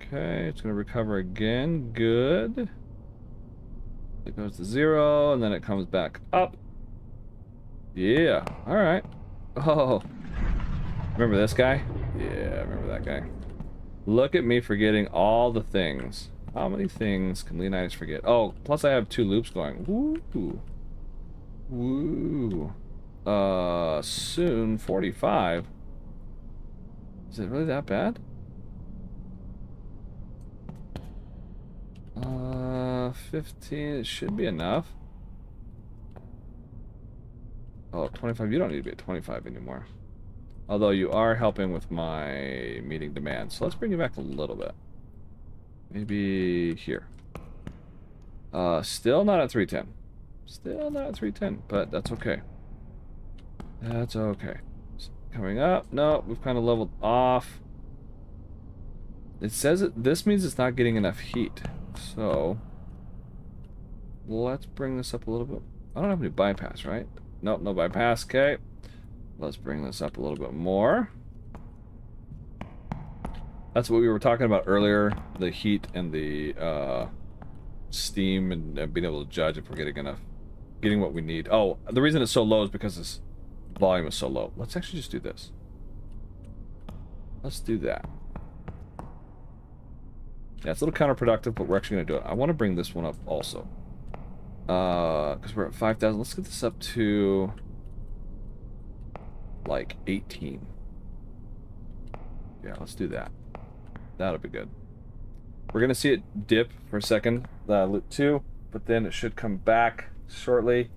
Okay, it's going to recover again. Good. It goes to 0, and then it comes back up. Yeah. All right. Oh. Remember this guy? Yeah, remember that guy. Look at me forgetting all the things. How many things can Leonidas forget? Oh, plus I have 2 loops going. Woo. Woo. Soon 45. Is it really that bad? 15. It should be enough. Oh, 25. You don't need to be at 25 anymore. Although you are helping with my meeting demands. So let's bring you back a little bit. Maybe here. Still not at 310. Still not at 310, but that's okay. That's okay. Coming up. No, we've kind of leveled off. It says this means it's not getting enough heat. So let's bring this up a little bit. I don't have any bypass, right? Nope, no bypass. Okay. Let's bring this up a little bit more. That's what we were talking about earlier, the heat and the steam and being able to judge if we're getting what we need. Oh, the reason it's so low is because this volume is so low. Let's actually just do this. Let's do that. Yeah, it's a little counterproductive, but we're actually going to do it. I want to bring this one up also. Because we're at 5,000. Let's get this up to like 18. Yeah, let's do that. That'll be good. We're gonna see it dip for a second, loop 2, but then it should come back shortly.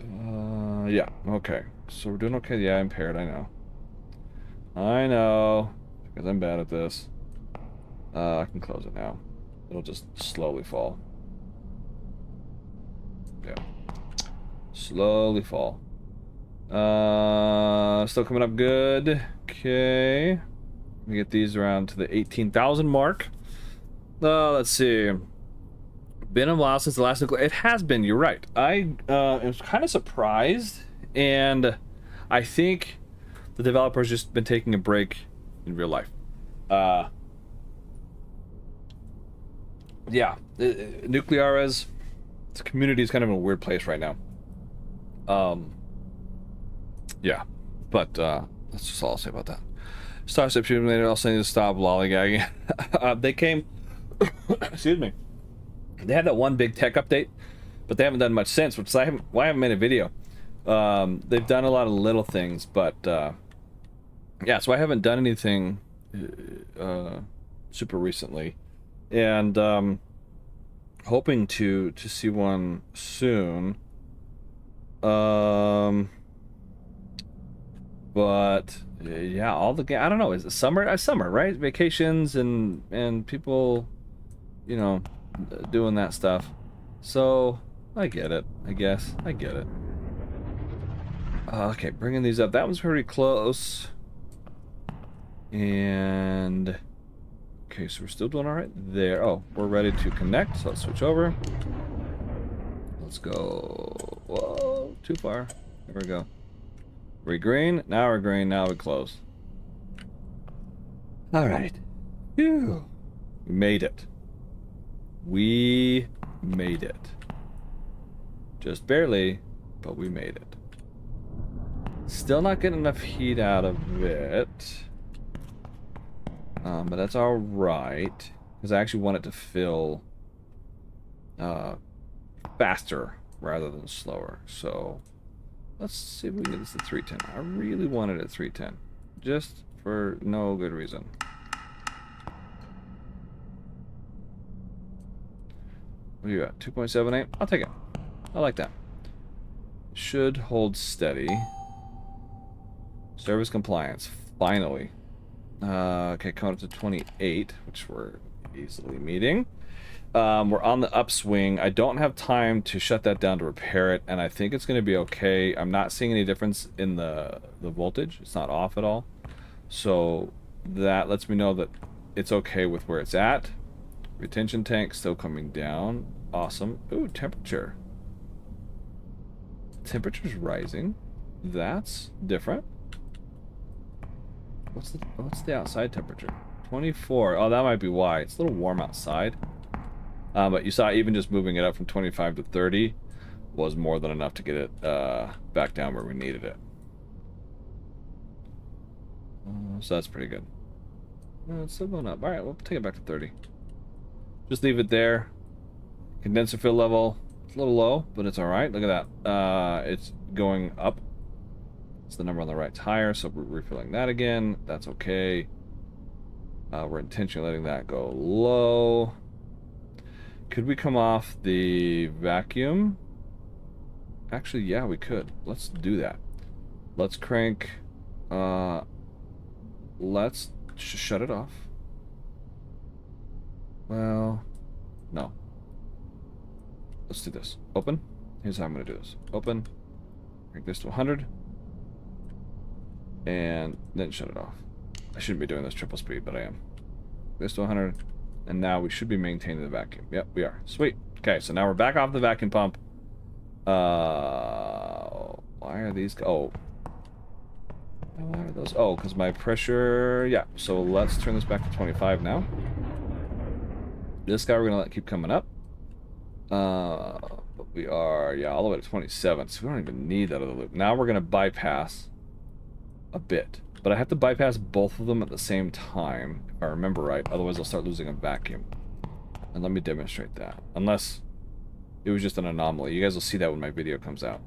Yeah, okay. So we're doing okay. Yeah, impaired, I know. I know, because I'm bad at this. I can close it now. It'll just slowly fall. Yeah. Slowly fall. Still coming up good. Okay. Let me get these around to the 18,000 mark. Let's see. Been a while since the last nuclear. It has been, you're right. I was kind of surprised, and I think the developer's just been taking a break in real life. Yeah. Nucleares, the community is kind of in a weird place right now. Yeah, but that's just all I'll say about that. Starship Simulator also need to stop lollygagging. They came, excuse me. They had that one big tech update, but they haven't done much since, which is why I haven't made a video. They've done a lot of little things, but yeah, so I haven't done anything super recently, and hoping to see one soon. But yeah, all the I don't know. Is it summer? Summer, right? Vacations and people, you know, doing that stuff. So I get it. I guess I get it. Okay, bringing these up. That one's pretty close. And okay, so we're still doing all right there. Oh, we're ready to connect. So let's switch over. Let's go. Whoa, too far. There we go. We're green. Now we're green. Now we close. All right. Phew. We made it. We made it. Just barely, but we made it. Still not getting enough heat out of it. But that's all right. Because I actually want it to fill faster rather than slower. So let's see if we can get this at 310. I really want it at 310. Just for no good reason. What are you at? 2.78? I'll take it. I like that. Should hold steady. Service compliance. Finally. Okay, coming up to 28, which we're easily meeting. We're on the upswing. I don't have time to shut that down to repair it, and I think it's going to be okay. I'm not seeing any difference in the voltage. It's not off at all. So that lets me know that it's okay with where it's at. Retention tank still coming down. Awesome. Ooh, temperature. Temperature's rising. That's different. What's the outside temperature? 24. Oh, that might be why. It's a little warm outside. But you saw even just moving it up from 25 to 30 was more than enough to get it back down where we needed it. So that's pretty good. It's still going up. All right, we'll take it back to 30. Just leave it there. Condenser fill level. It's a little low, but it's all right. Look at that. It's going up. It's the number on the right tire, so we're refilling that again. That's okay. We're intentionally letting that go low. Could we come off the vacuum? Actually, yeah, we could. Let's do that. Let's crank. Let's shut it off. Well, no. Let's do this. Open. Here's how I'm going to do this. Open. Crank this to 100. And then shut it off. I shouldn't be doing this triple speed, but I am. This to 100. And now we should be maintaining the vacuum. Yep, we are. Sweet. Okay, so now we're back off the vacuum pump. Why are these... Oh. Why are those... Oh, because my pressure... Yeah, so let's turn this back to 25 now. This guy we're going to let keep coming up. But we are, yeah, all the way to 27, so we don't even need that other loop. Now we're going to bypass a bit. But I have to bypass both of them at the same time, if I remember right. Otherwise, I'll start losing a vacuum. And let me demonstrate that. Unless it was just an anomaly. You guys will see that when my video comes out.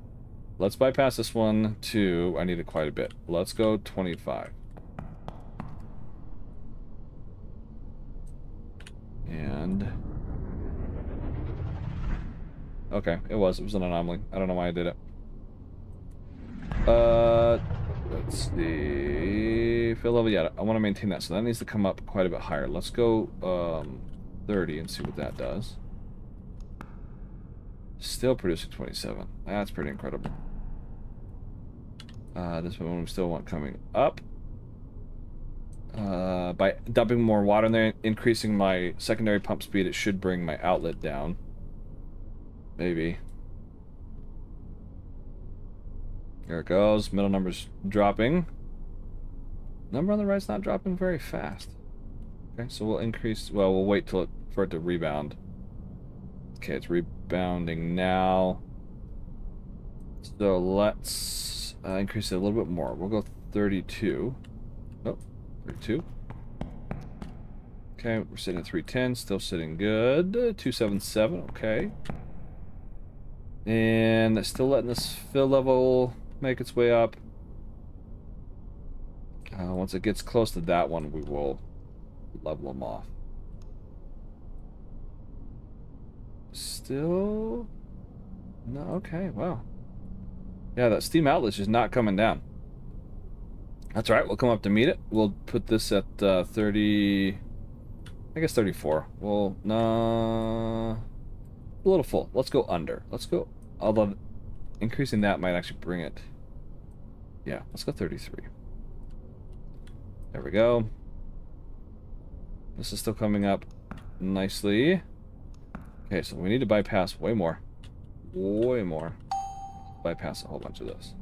Let's bypass this one to... I need it quite a bit. Let's go 25. And... Okay, it was an anomaly. I don't know why I did it. Let's see. Fill level, yeah, I want to maintain that, so that needs to come up quite a bit higher. Let's go 30 and see what that does. Still producing 27. That's pretty incredible. This one we still want coming up. By dumping more water in there, increasing my secondary pump speed, it should bring my outlet down. Maybe. There it goes. Middle number's dropping. Number on the right's not dropping very fast. Okay, so we'll increase... Well, we'll wait till for it to rebound. Okay, it's rebounding now. So let's increase it a little bit more. We'll go 32. Oh, 32. Okay, we're sitting at 310. Still sitting good. 277. Okay. And still letting this fill level make its way up. Once it gets close to that one, we will level them off. Still... No, okay, wow. Yeah, that steam outlet's just not coming down. That's alright, we'll come up to meet it. We'll put this at 30... I guess 34. Well, no... A little full. Let's go under. Let's go... Although, increasing that might actually bring it... Yeah, let's go 33. There we go. This is still coming up nicely. Okay, so we need to bypass way more. Way more. Bypass a whole bunch of this.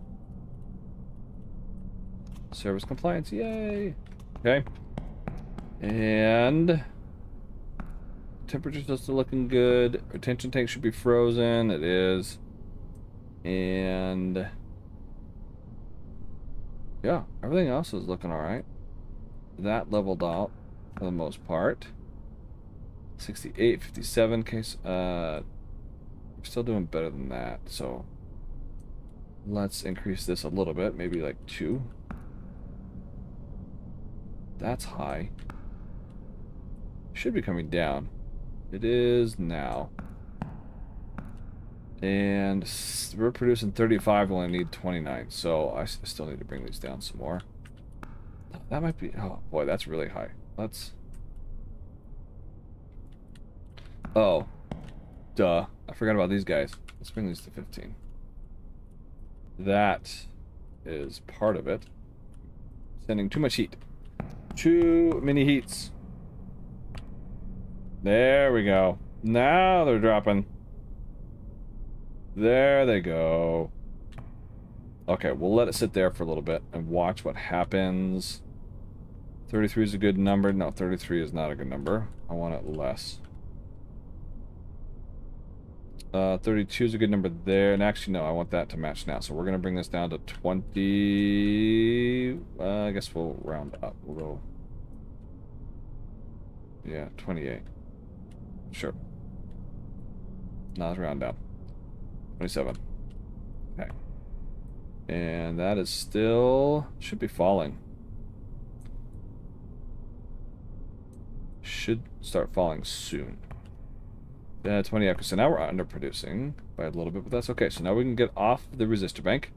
Service compliance, yay! Okay. And... Temperature's still looking good. Retention tank should be frozen. It is. And... Yeah, everything else is looking alright. That leveled out for the most part. 68, 57 case. We're still doing better than that, so let's increase this a little bit, maybe like 2. That's high. Should be coming down. It is now. And we're producing 35, we only need 29, so I still need to bring these down some more. That might be... Oh, boy, that's really high. Let's... Oh. Duh. I forgot about these guys. Let's bring these to 15. That is part of it. Sending too much heat. Too many heats. There we go. Now they're dropping. There they go. Okay, we'll let it sit there for a little bit and watch what happens. 33 is a good number. No, 33 is not a good number. I want it less. 32 is a good number there. And actually, no, I want that to match now. So we're going to bring this down to 20. I guess we'll round up. We'll go... Yeah, 28. Sure. Now let's round down. 27. Okay. And that is still... should be falling. Should start falling soon. 20 echoes. So now we're underproducing by a little bit, but that's okay. So now we can get off the resistor bank.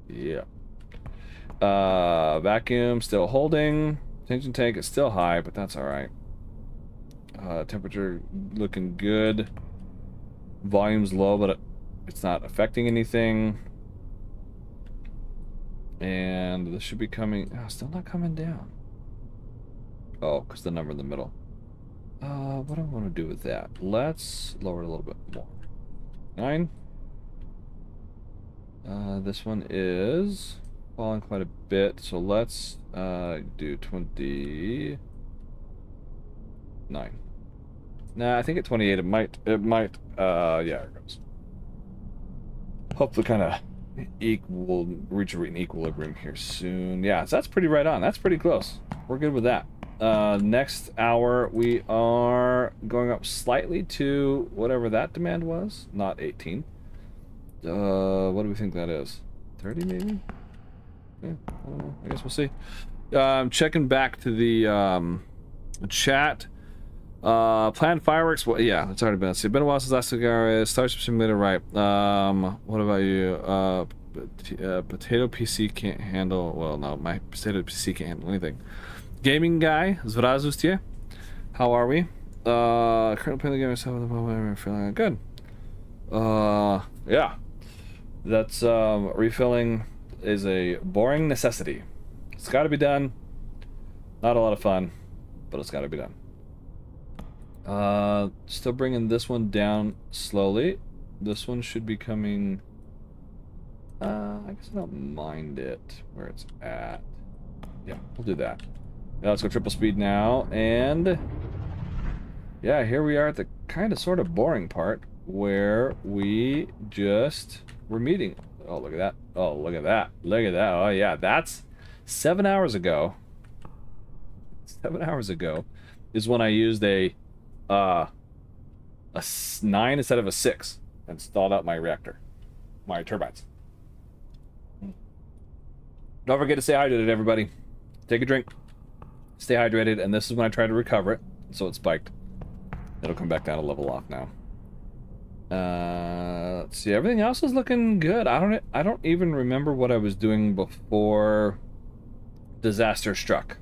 Yeah. Vacuum still holding. Tension tank is still high, but that's alright. Temperature looking good. Volume's low, but it's not affecting anything. And this should be coming... Oh, still not coming down. Oh, because the number in the middle. What do I want to do with that? Let's lower it a little bit more. 9. This one is falling quite a bit, so let's do 29. Nah, I think at 28 it might, yeah, here it goes. Hopefully kind of we'll reach an equilibrium here soon. Yeah, so that's pretty right on. That's pretty close. We're good with that. Next hour, we are going up slightly to whatever that demand was. Not 18. What do we think that is? 30 maybe? Yeah, I don't know. I guess we'll see. Checking back to the chat. Planned fireworks. Well, yeah, it's already been. It's been a while since last cigar. Starship Simulator, right? What about you? Potato PC can't handle. Well, no, my potato PC can't handle anything. Gaming guy, Zvrazustie. How are we? Currently playing the game myself at the moment. I'm feeling good. Yeah. That's refilling is a boring necessity. It's got to be done. Not a lot of fun, but it's got to be done. Still bringing this one down slowly. This one should be coming. I guess I don't mind it where it's at. Yeah, we'll do that. Now let's go triple speed now, and yeah, here we are at the kind of sort of boring part where we just were meeting. Oh, look at that. Oh, look at that. Look at that. Oh, yeah, that's 7 hours ago. 7 hours ago is when I used a 9 instead of a 6 and stalled out my reactor, my turbines. Don't forget to stay hydrated, everybody. Take a drink. Stay hydrated, and this is when I try to recover it, so it spiked. It'll come back down to level off now. Let's see. Everything else is looking good. I don't even remember what I was doing before disaster struck.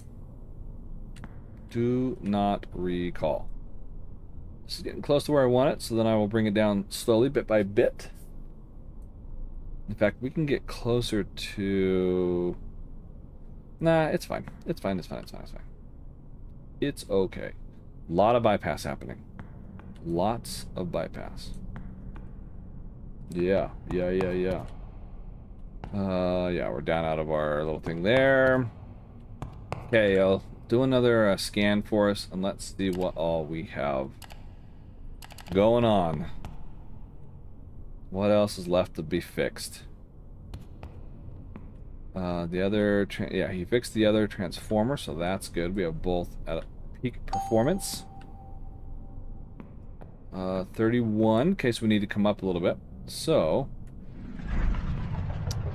Do not recall. This is getting close to where I want it, so then I will bring it down slowly, bit by bit. In fact, we can get closer to... Nah, it's fine. It's fine, it's fine, it's fine, it's fine. It's okay. A lot of bypass happening. Lots of bypass. Yeah. Yeah, we're down out of our little thing there. Okay, I'll do another scan for us, and let's see what all we have going on. What else is left to be fixed? The other, yeah, he fixed the other transformer, so that's good. We have both at peak performance. 31, in case we need to come up a little bit. So,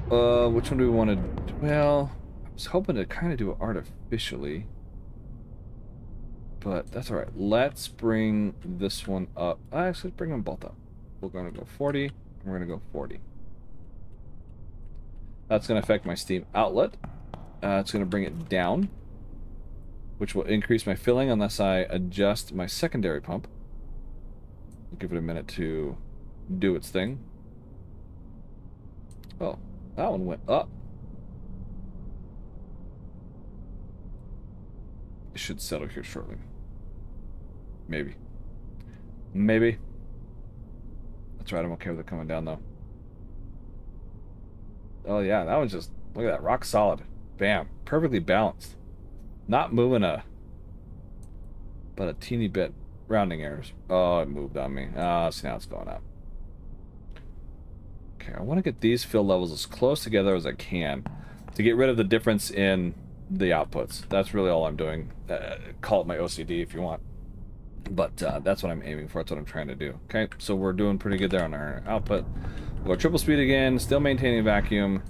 which one do we want to do? Well, I was hoping to kind of do it artificially, but that's all right. Let's bring this one up. Actually, let's bring them both up. We're going to go 40, and we're going to go 40. That's going to affect my steam outlet. It's going to bring it down, which will increase my filling unless I adjust my secondary pump. I'll give it a minute to do its thing. Oh, that one went up. It should settle here shortly. Maybe. Maybe. That's right, I'm okay with it coming down though. Oh yeah, that one's just, look at that, rock solid. Bam, perfectly balanced. Not moving but a teeny bit. Rounding errors. Oh, it moved on me. Ah, see now it's going up. Okay, I want to get these fill levels as close together as I can to get rid of the difference in the outputs. That's really all I'm doing. Call it my OCD if you want. But that's what I'm aiming for. That's what I'm trying to do. Okay, so we're doing pretty good there on our output. We'll go triple speed again, still maintaining vacuum.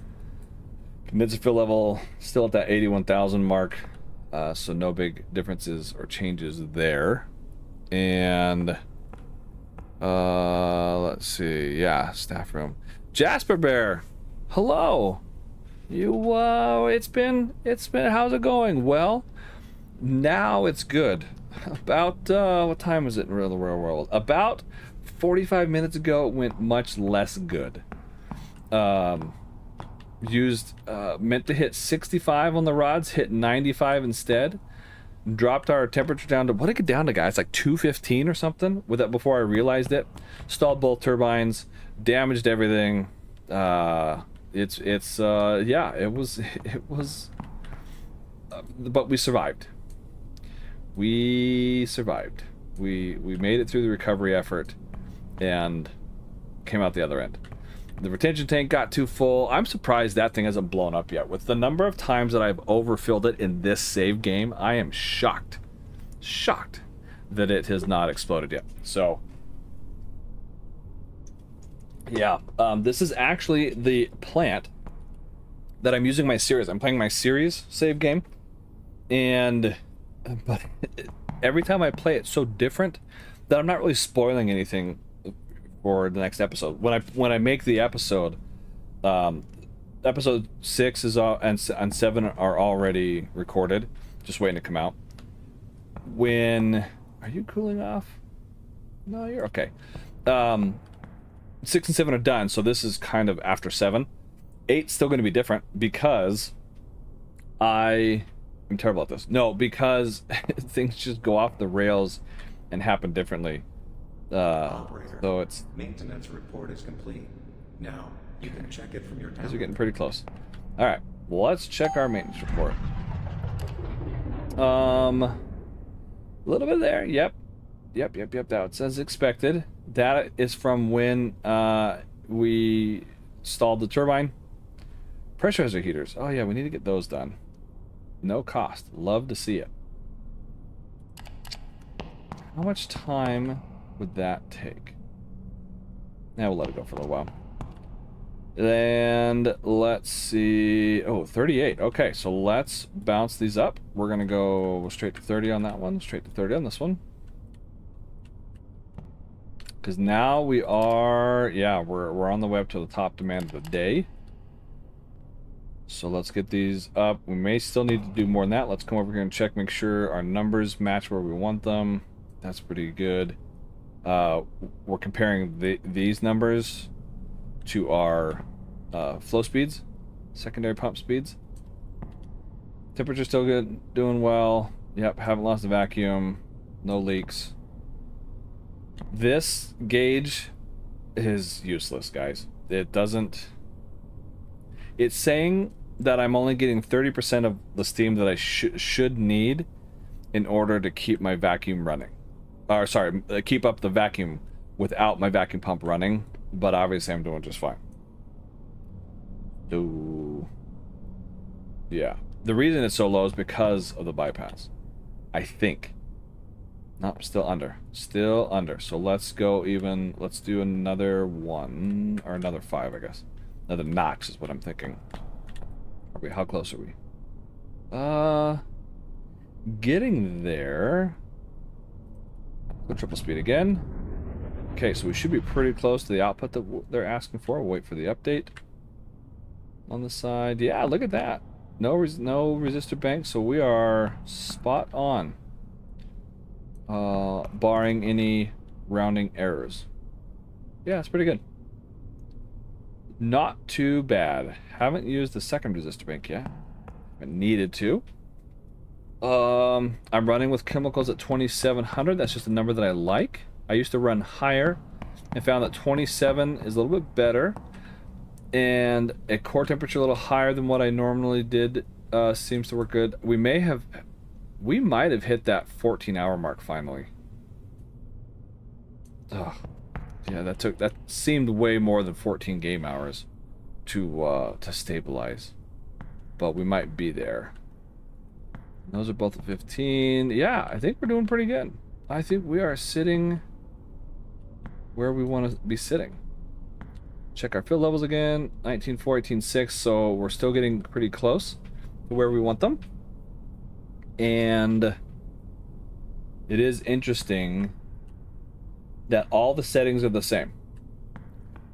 Condenser fill level still at that 81,000 mark. So no big differences or changes there. And let's see. Yeah, staff room. Jasper Bear, hello. You it's been how's it going? Well, now it's good. About what time was it in the real world? About 45 minutes ago, it went much less good. Meant to hit 65 on the rods, hit 95 instead. Dropped our temperature down to, what did it get down to, guys? Like 215 or something with that before I realized it. Stalled both turbines, damaged everything. Yeah, it was but we survived. We survived. We made it through the recovery effort and came out the other end. The retention tank got too full. I'm surprised that thing hasn't blown up yet. With the number of times that I've overfilled it in this save game, I am shocked that it has not exploded yet. So yeah, this is actually the plant that I'm using my series. I'm playing my series save game, but every time I play it's so different that I'm not really spoiling anything for the next episode. When I make the episode, episode 6 is and 7 are already recorded, just waiting to come out. Are you cooling off? No, you're okay. 6 and 7 are done, so this is kind of after 7. 8's still going to be different because I'm terrible at this. No, because things just go off the rails and happen differently. Operator, so it's maintenance report is complete. Now you can check it from your tablet. We're getting pretty close. All right, well, let's check our maintenance report. A little bit there. Yep. That's as expected. Data is from when we installed the turbine. Pressurizer heaters. Oh yeah, we need to get those done. No cost. Love to see it. How much time would that take? Now we'll let it go for a little while. And let's see. Oh, 38. Okay, so let's bounce these up. We're gonna go straight to 30 on that one, straight to 30 on this one. Because now we are, yeah, we're on the way up to the top demand of the day. So let's get these up. We may still need to do more than that. Let's come over here and check, make sure our numbers match where we want them. That's pretty good. We're comparing these numbers to our flow speeds, secondary pump speeds. Temperature still good, doing well. Yep, haven't lost the vacuum, no leaks. This gauge is useless, guys. It doesn't... It's saying that I'm only getting 30% of the steam that I should need in order to keep my vacuum running. Or sorry, keep up the vacuum without my vacuum pump running, but obviously I'm doing just fine. So, yeah. The reason it's so low is because of the bypass, I think. No, still under. Still under. So let's go even... Let's do another 1, or another 5, I guess. Another notch is what I'm thinking. Are we? How close are we? Getting there. Go triple speed again. Okay, so we should be pretty close to the output that they're asking for. We'll wait for the update. on the side. Yeah, look at that. No resistor bank, so we are spot on. Barring any rounding errors. Yeah, it's pretty good. Not too bad. Haven't used the second resistor bank yet. I needed to. I'm running with chemicals at 2700. That's just a number that I like. I used to run higher and found that 27 is a little bit better. And a core temperature a little higher than what I normally did seems to work good. We might have hit that 14-hour mark finally. Ugh. Yeah, that seemed way more than 14 game hours to stabilize. But we might be there. Those are both at 15. Yeah, I think we're doing pretty good. I think we are sitting where we want to be sitting. Check our field levels again. 19.4, 18.6, so we're still getting pretty close to where we want them. And it is interesting that all the settings are the same.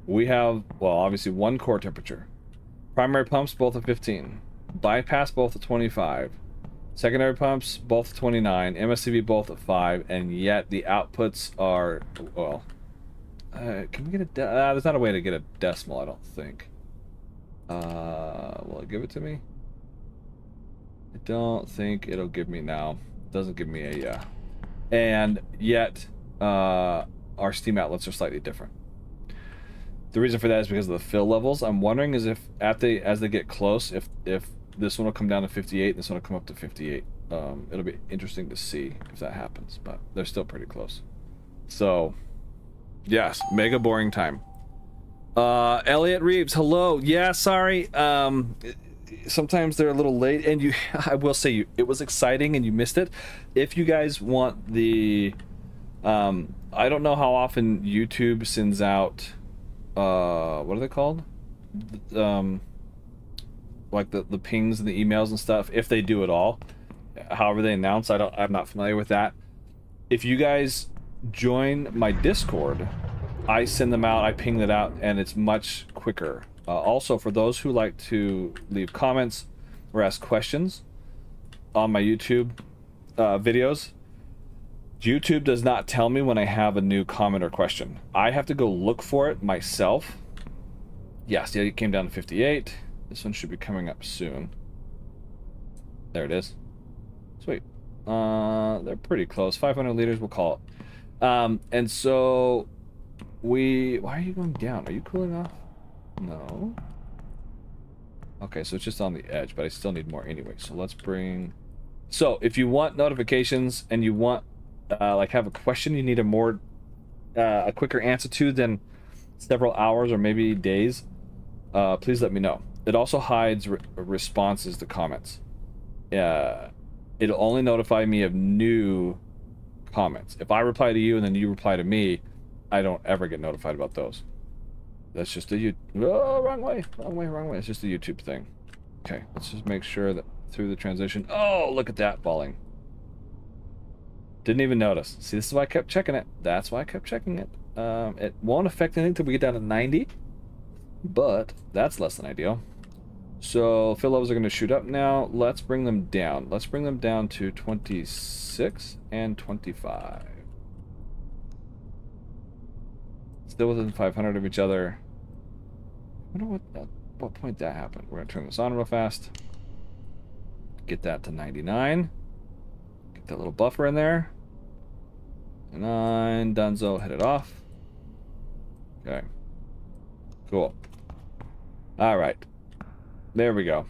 We have, well, obviously one core temperature. Primary pumps both at 15. Bypass both at 25. Secondary pumps both at 29. MSCV both at 5. And yet the outputs are, well, can we get a, there's not a way to get a decimal, I don't think. Will it give it to me? I don't think it'll give me now. It doesn't give me a, and yet, our steam outlets are slightly different. The reason for that is because of the fill levels. I'm wondering is if as they get close, if this one will come down to 58 and this one will come up to 58. It'll be interesting to see if that happens, but they're still pretty close. So, yes, mega boring time. Elliot Reeves, hello. Yeah, sorry. Sometimes they're a little late, and I will say it was exciting and you missed it. If you guys want the, I don't know how often YouTube sends out, what are they called? Like the pings and the emails and stuff, if they do at all. However they announce, I'm not familiar with that. If you guys join my Discord, I send them out, I ping that out, and it's much quicker. Also, for those who like to leave comments or ask questions on my YouTube videos, YouTube does not tell me when I have a new comment or question. I have to go look for it myself. Yes, yeah, it came down to 58. This one should be coming up soon. There it is. Sweet. They're pretty close. 500 liters, we'll call it. And so why are you going down? Are you cooling off? No. Okay, so it's just on the edge, but I still need more anyway. So let's bring... So if you want notifications and you want, like, have a question you need a quicker answer to than several hours or maybe days, please let me know. It also hides responses to comments. It'll only notify me of new comments. If I reply to you and then you reply to me, I don't ever get notified about those. That's just wrong way. It's just a YouTube thing. Okay, let's just make sure that through the transition. Oh, look at that falling. Didn't even notice. See, this is why I kept checking it. That's why I kept checking it. It won't affect anything until we get down to 90, but that's less than ideal. So fill levels are going to shoot up now. Let's bring them down. Let's bring them down to 26 and 25. Still within 500 of each other. I wonder what point that happened. We're going to turn this on real fast. Get that to 99. Get that little buffer in there. 9, Dunzo, hit it off. Okay. Cool. All right. There we go.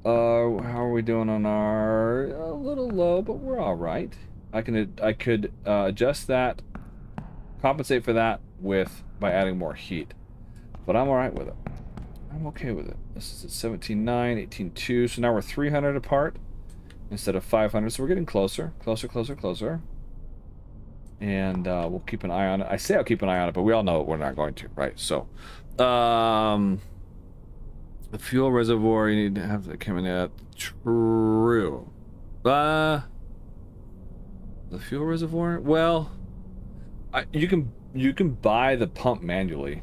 How are we doing on our... A little low, but we're all right. I could adjust that, compensate for that by adding more heat. But I'm all right with it. I'm okay with it. This is at 17.9, 18.2, so now we're 300 apart instead of 500, so we're getting closer. And we'll keep an eye on it. I say I'll keep an eye on it, but we all know we're not going to, right? So, the fuel reservoir, you need to have that coming out. True. The fuel reservoir? Well, you can buy the pump manually.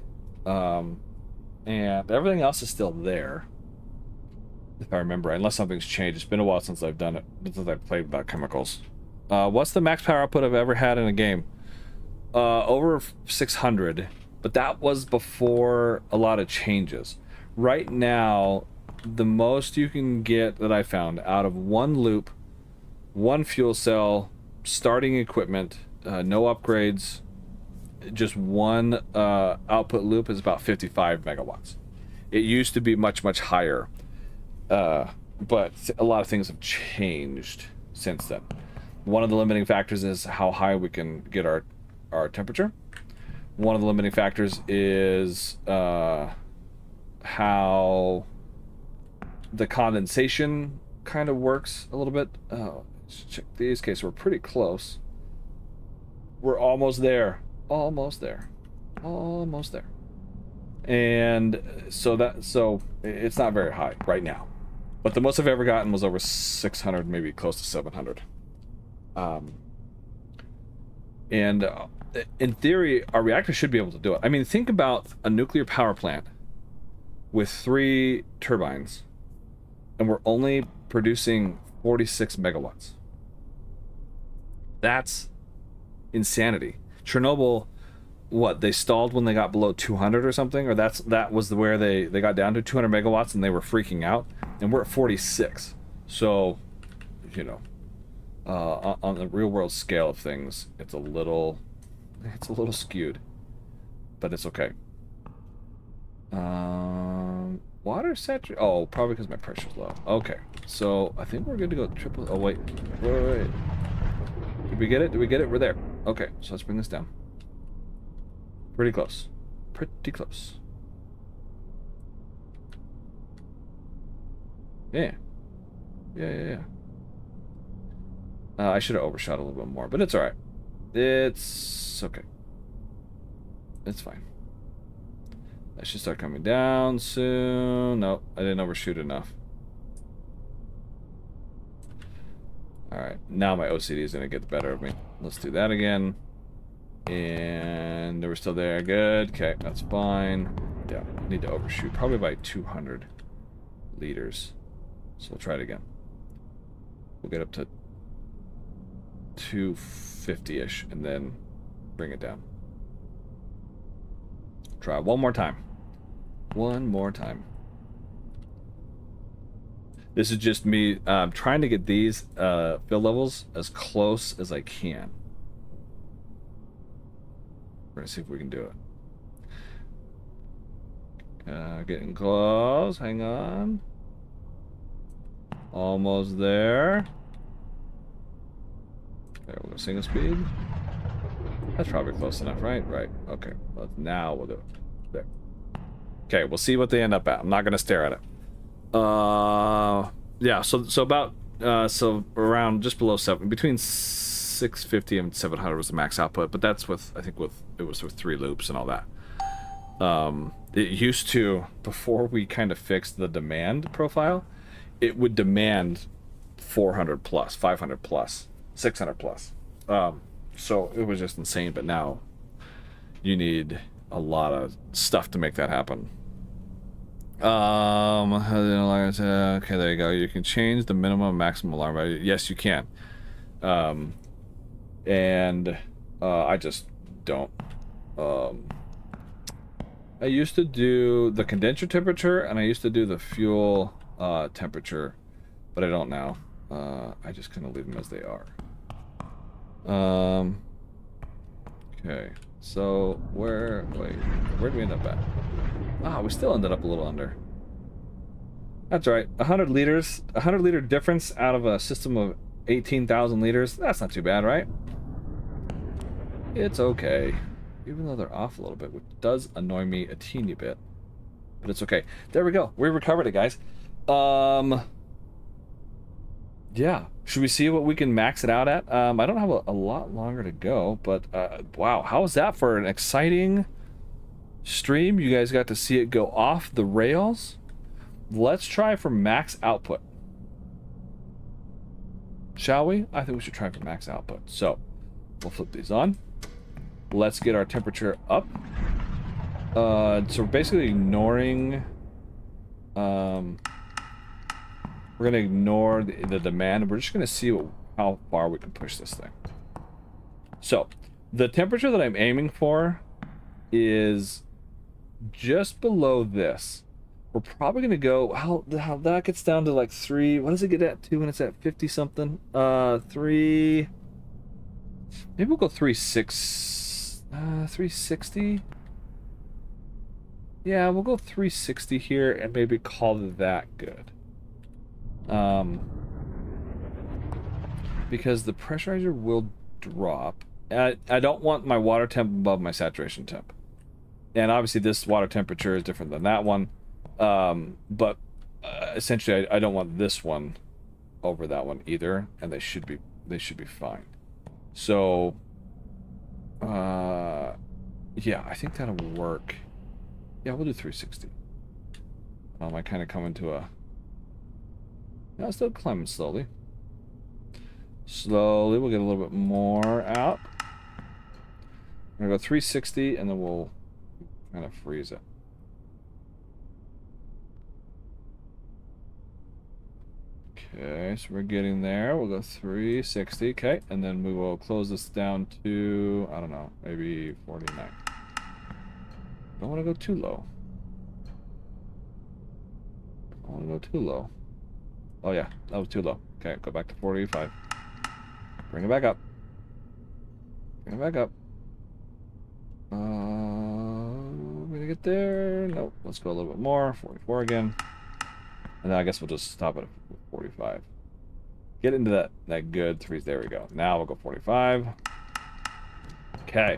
And everything else is still there. if I remember, unless something's changed. It's been a while since I've done it, since I've played about chemicals. What's the max power output I've ever had in a game? Over 600, but that was before a lot of changes. Right now, the most you can get that I found out of one loop, one fuel cell, starting equipment, no upgrades, just one output loop is about 55 megawatts. It used to be much, much higher, but a lot of things have changed since then. One of the limiting factors is how high we can get our temperature. One of the limiting factors is how the condensation kind of works a little bit. Let's check these. Okay, so we're pretty close. We're almost there. Almost there. Almost there. And so it's not very high right now. But the most I've ever gotten was over 600, maybe close to 700. And in theory, our reactor should be able to do it. I mean, think about a nuclear power plant with 3 turbines, and we're only producing 46 megawatts. That's insanity. Chernobyl, what, they stalled when they got below 200 or something? Or that was where they got down to 200 megawatts and they were freaking out. And we're at 46. So, you know, on the real world scale of things, it's a little skewed, but it's okay. Water saturate. Oh, probably because my pressure's low. Okay, so I think we're good to go triple. Oh wait. Did we get it? Did we get it? We're there. Okay, so let's bring this down. Pretty close. Pretty close. Yeah. Yeah. I should have overshot a little bit more, but it's alright. It's okay. It's fine. That should start coming down soon. Nope, I didn't overshoot enough. Alright, now my OCD is going to get the better of me. Let's do that again. And we're still there. Good. Okay, that's fine. Yeah, I need to overshoot. Probably by 200 liters. So we'll try it again. We'll get up to 250-ish and then bring it down. Try one more time. One more time. This is just me trying to get these fill levels as close as I can. We're gonna see if we can do it. Getting close. Hang on. Almost there. There, we'll go single speed. That's probably close enough, right? Right. Okay. Well, now we'll do it. There. Okay, we'll see what they end up at. I'm not gonna stare at it. Yeah. So about so around just below 7, between 650 and 700 was the max output, but that's with it was with 3 loops and all that. It used to, before we kind of fixed the demand profile, it would demand 400 plus, 500 plus, 600 plus. So it was just insane, but now you need a lot of stuff to make that happen. Okay, there you go. You can change the minimum and maximum alarm value. Yes, you can. And I just don't. I used to do the condenser temperature and I used to do the fuel temperature, but I don't now. I just kind of leave them as they are. Okay, so where did we end up at? Ah, we still ended up a little under. That's right. 100 liters, 100 liter difference out of a system of 18,000 liters. That's not too bad, right? It's okay. Even though they're off a little bit, which does annoy me a teeny bit. But it's okay. There we go. We recovered it, guys. Yeah. Should we see what we can max it out at? I don't have a lot longer to go, but wow, how was that for an exciting stream? You guys got to see it go off the rails. Let's try for max output. Shall we? I think we should try for max output. So, we'll flip these on. Let's get our temperature up. So we're basically ignoring We're gonna ignore the demand. We're just gonna see how far we can push this thing. So, the temperature that I'm aiming for is just below this. We're probably gonna go how that gets down to like 3. What does it get at to when it's at 50 something? 3. Maybe we'll go 360. Yeah, we'll go 360 here and maybe call that good. Because the pressurizer will drop. I don't want my water temp above my saturation temp. And obviously this water temperature is different than that one. But essentially I don't want this one over that one either, and they should be fine. So yeah, I think that'll work. Yeah, we'll do 360. I kind of come into a... No, still climbing slowly. Slowly, we'll get a little bit more out. We're gonna go 360, and then we'll kind of freeze it. Okay, so we're getting there. We'll go 360, okay, and then we will close this down to, I don't know, maybe 49. Don't want to go too low. Don't want to go too low. Oh yeah, that was too low. Okay, go back to 45. Bring it back up. Bring it back up. We're gonna get there. Nope. Let's go a little bit more. 44 again. And then I guess we'll just stop it at 45. Get into that good 3s. There we go. Now we'll go 45. Okay.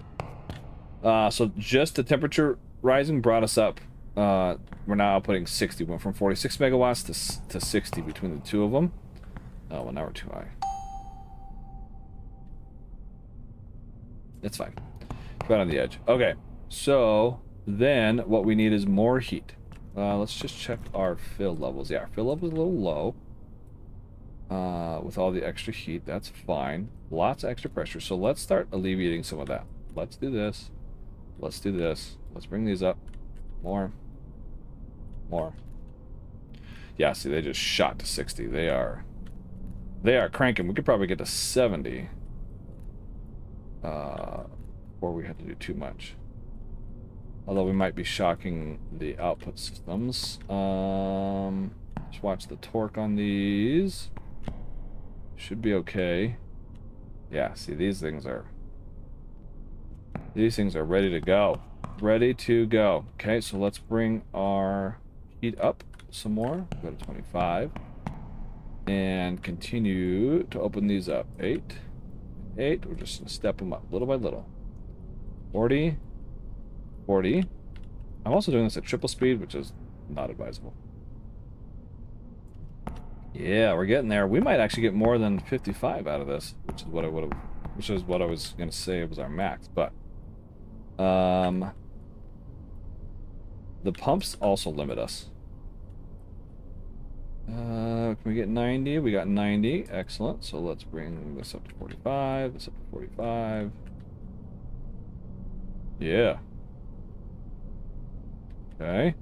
So just the temperature rising brought us up. We're now outputting 60. Went from 46 megawatts to 60 between the two of them. Oh, well, now we're too high. It's fine. Right on the edge. Okay. So then what we need is more heat. Let's just check our fill levels. Yeah, our fill level is a little low. With all the extra heat, that's fine. Lots of extra pressure. So let's start alleviating some of that. Let's do this. Let's do this. Let's bring these up. More. More. Yeah, see, they just shot to 60. They are cranking. We could probably get to 70. Before we had to do too much. Although we might be shocking the output systems. Just watch the torque on these. Should be okay. Yeah, see, these things are ready to go. Ready to go. Okay, so let's bring our heat up some more. Go to 25. And continue to open these up. 8. We're just going to step them up little by little. 40. 40. I'm also doing this at triple speed, which is not advisable. Yeah, we're getting there. We might actually get more than 55 out of this, which is what I was going to say was our max, but the pumps also limit us. Can we get 90? We got 90. Excellent. So let's bring this up to 45. This up to 45. Yeah. Okay.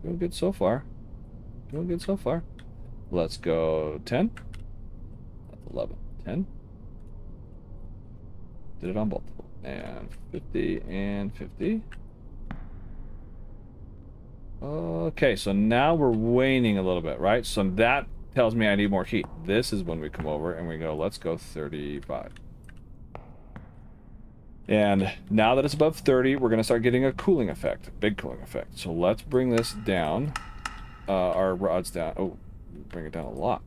Doing good so far. Doing good so far. Let's go 10. 11. 10. Did it on both. And 50 and 50. Okay, so now we're waning a little bit, right? So that tells me I need more heat. This is when we come over and we go, let's go 35. And now that it's above 30, we're going to start getting a cooling effect, a big cooling effect. So let's bring this down, our rods down. Oh, bring it down a lot.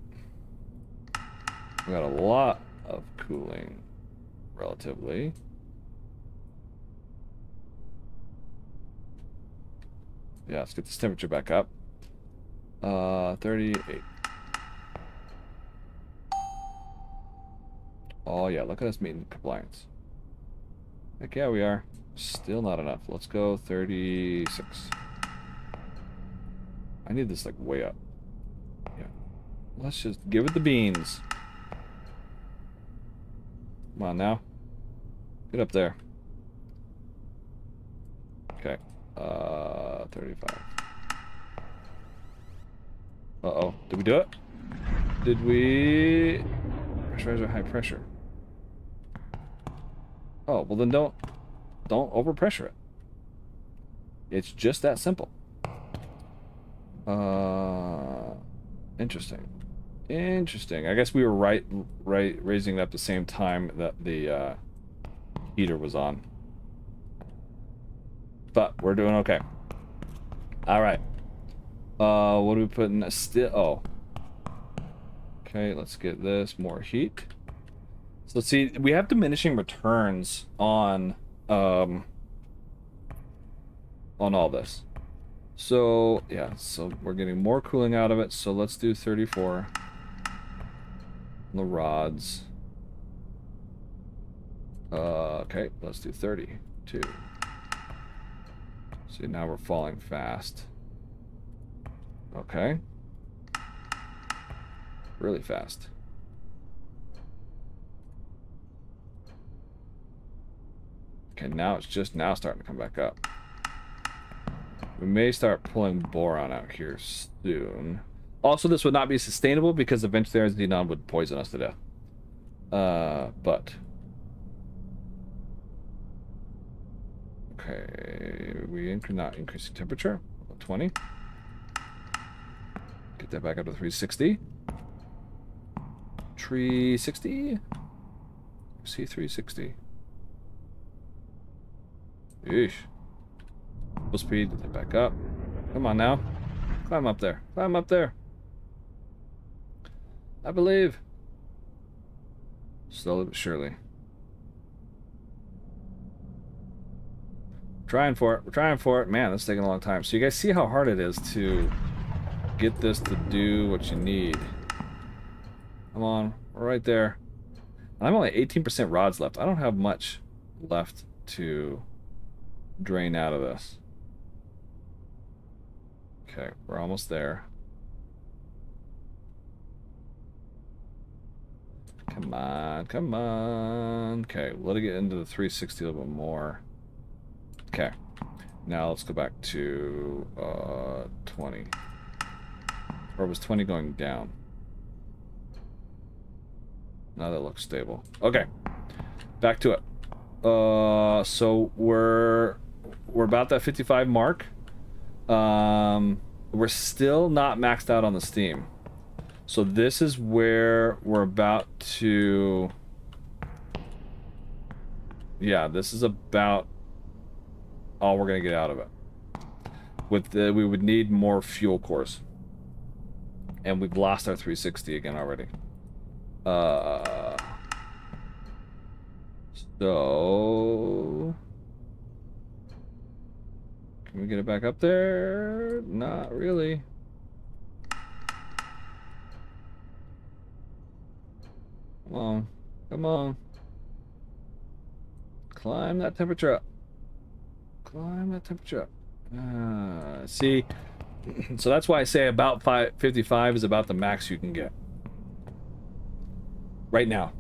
We got a lot of cooling, relatively. Yeah, let's get this temperature back up. 38. Oh yeah, look at us meeting compliance. Heck yeah, we are. Still not enough. Let's go 36. I need this like way up. Yeah. Let's just give it the beans. Come on now. Get up there. Okay. 35. Uh-oh. Did we do it? Did we... Pressurize or high pressure? Oh, well then don't overpressure it. It's just that simple. Interesting. Interesting. I guess we were right raising it up the same time that the heater was on. But we're doing okay. All right. What do we put in that still? Oh. Okay, let's get this more heat. So let's see, we have diminishing returns on all this. So yeah, so we're getting more cooling out of it. So let's do 34 on the rods. Okay, let's do 32. See, now we're falling fast. Okay. Really fast. Okay, now it's just now starting to come back up. We may start pulling boron out here soon. Also, this would not be sustainable because eventually our xenon would poison us to death. But... Okay, we not increasing temperature. 20. Get that back up to 360. 360? See 360. Eesh. Full speed, get that back up. Come on now. Climb up there. Climb up there. I believe. Slowly but surely. Trying for it. We're trying for it. Man, this is taking a long time. So you guys see how hard it is to get this to do what you need. Come on. We're right there. And I'm only 18% rods left. I don't have much left to drain out of this. Okay, we're almost there. Come on, come on. Okay, let it get into the 360 a little bit more. Okay, now let's go back to 20. Or was 20 going down? Now that looks stable. Okay, back to it. So we're about that 55 mark. We're still not maxed out on the steam. So this is where we're about to... Yeah, this is about all we're going to get out of it. We would need more fuel cores. And we've lost our 360 again already. So... Can we get it back up there? Not really. Come on. Come on. Climb that temperature up. Climb that temperature up. See? So that's why I say about 55 is about the max you can get. Right now.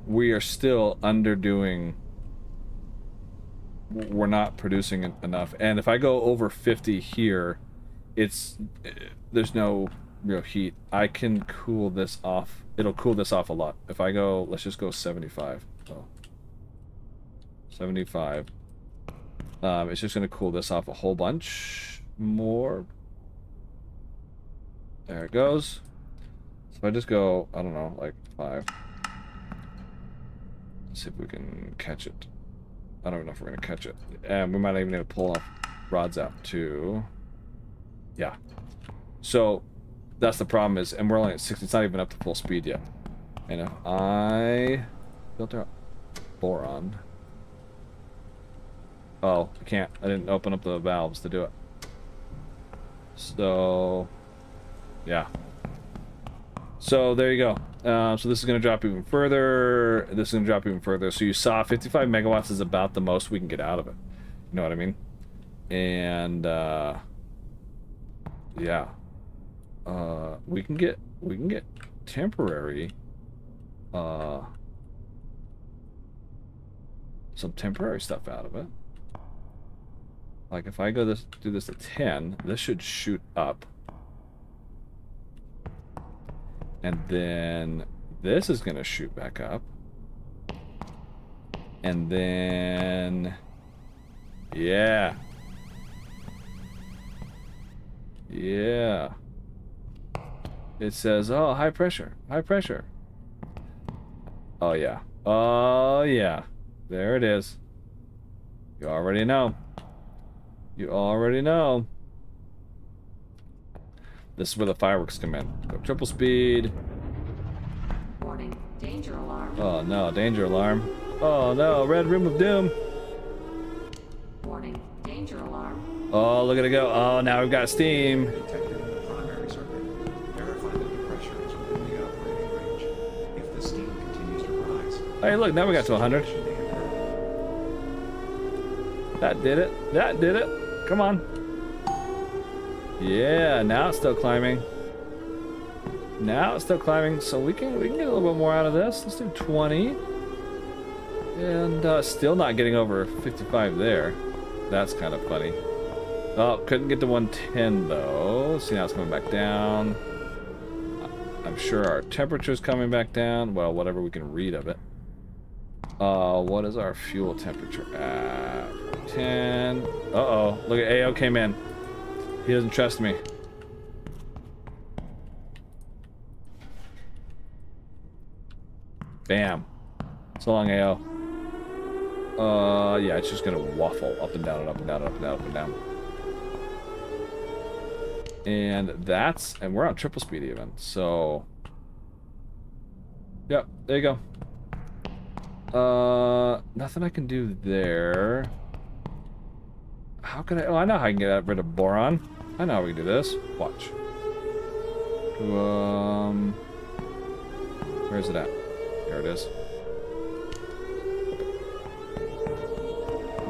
We are still underdoing... We're not producing enough. And if I go over 50 here, there's no real heat. I can cool this off. It'll cool this off a lot. If I go, let's just go 75. So 75. It's just going to cool this off a whole bunch more. There it goes. So if I just go, I don't know, like 5. Let's see if we can catch it. I don't know if we're going to catch it. And we might even need to pull off rods out too. Yeah. So that's the problem is, and we're only at 60, it's not even up to full speed yet. And if I filter out boron. Oh, I can't. I didn't open up the valves to do it. So, yeah. So there you go. So this is going to drop even further. This is going to drop even further. So you saw 55 megawatts is about the most we can get out of it. You know what I mean? And yeah, we can get temporary, some temporary stuff out of it. Like if I do this to 10, this should shoot up. And then this is going to shoot back up. And then... Yeah. Yeah. It says, oh, high pressure. High pressure. Oh, yeah. Oh, yeah. There it is. You already know. You already know. This is where the fireworks come in. Go triple speed. Warning, danger alarm. Oh no, danger alarm. Oh no, red room of doom. Warning, danger alarm. Oh, look at it go. Oh, now we've got steam. Detected in the primary circuit. Verify that the pressure is within the operating range. If the steam continues to rise... Hey, look, now we got to 100. may occur. That did it. That did it. Come on. Yeah, now it's still climbing. Now it's still climbing, so we can get a little bit more out of this. Let's do 20. And still not getting over 55 there. That's kind of funny. Oh, couldn't get to 110 though. See, now it's coming back down. I'm sure our temperature's coming back down. Well, whatever we can read of it. What is our fuel temperature at? 10. Uh-oh. Look at AO came in. He doesn't trust me. Bam. So long, AO. Yeah, it's just gonna waffle up and down and up and down and up and down, up and down. And we're on triple speed even, so... Yep, there you go. Nothing I can do there. How can I... Oh, I know how I can get rid of boron. I know how we can do this. Watch. Where's it at? Here it is.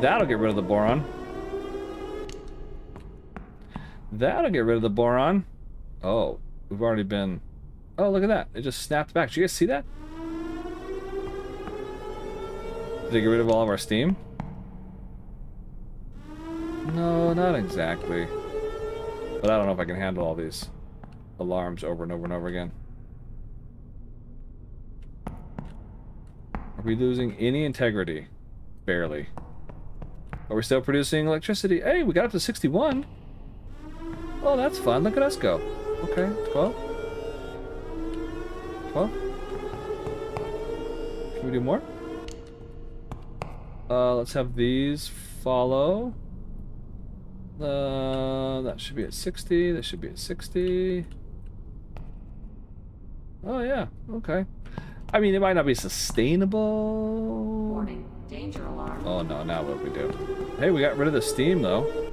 That'll get rid of the boron. That'll get rid of the boron. Oh, we've already been... Oh, look at that. It just snapped back. Did you guys see that? Did it get rid of all of our steam? No, not exactly. But I don't know if I can handle all these alarms over and over and over again. Are we losing any integrity? Barely. Are we still producing electricity? Hey, we got up to 61. Oh, that's fun. Look at us go. Okay, 12. 12. Can we do more? Let's have these follow. That should be at 60. That should be at 60. Oh, yeah. Okay. I mean, it might not be sustainable. Warning, danger alarm. Oh, no. Now what do we do? Hey, we got rid of the steam, though.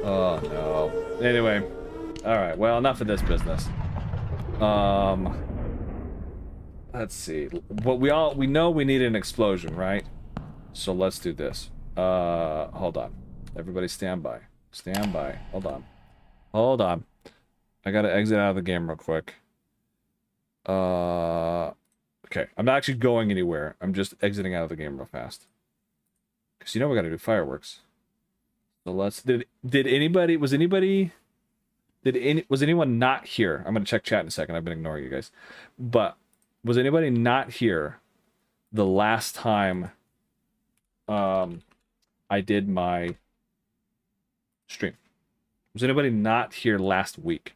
Oh, no. Anyway. Alright, well, enough of this business. Let's see. What we know we need an explosion, right? So let's do this. Hold on. Everybody stand by. Stand by. Hold on. Hold on. I gotta exit out of the game real quick. Okay. I'm not actually going anywhere. I'm just exiting out of the game real fast. Because you know we gotta do fireworks. So let's... was anyone not here? I'm gonna check chat in a second. I've been ignoring you guys. But was anybody not here the last time I did my stream? Was anybody not here last week?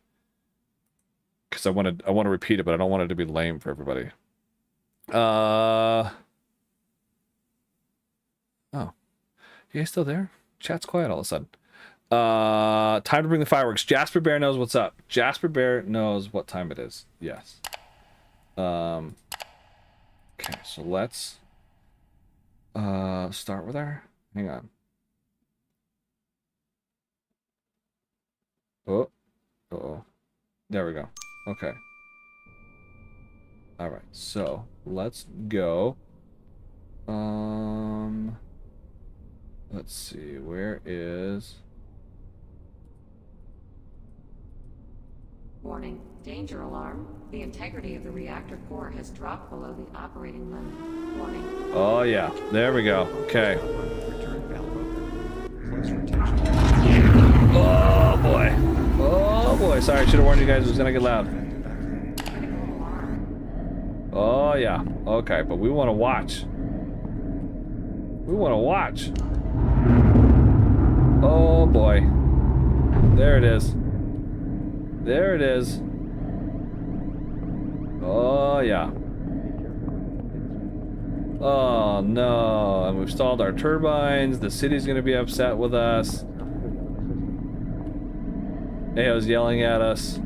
Because I want to repeat it, but I don't want it to be lame for everybody. Oh, you guys still there? Chat's quiet all of a sudden. Time to bring the fireworks. Jasper Bear knows what's up. Jasper Bear knows what time it is. Yes. Okay, so let's start with our... Hang on. Oh. Uh-oh. There we go. Okay. Alright, so let's go. Let's see, where is... Warning, danger alarm. The integrity of the reactor core has dropped below the operating limit. Warning. Oh yeah, there we go. Okay. Return valve open. Close retention. Oh boy. Oh boy. boy, sorry, I should have warned you guys it was gonna get loud. Critical alarm. Oh yeah, okay, but we want to watch. We want to watch. Oh boy. There it is. There it is. Oh yeah. Oh no, and we've stalled our turbines. The city's gonna be upset with us. Ao's yelling at us.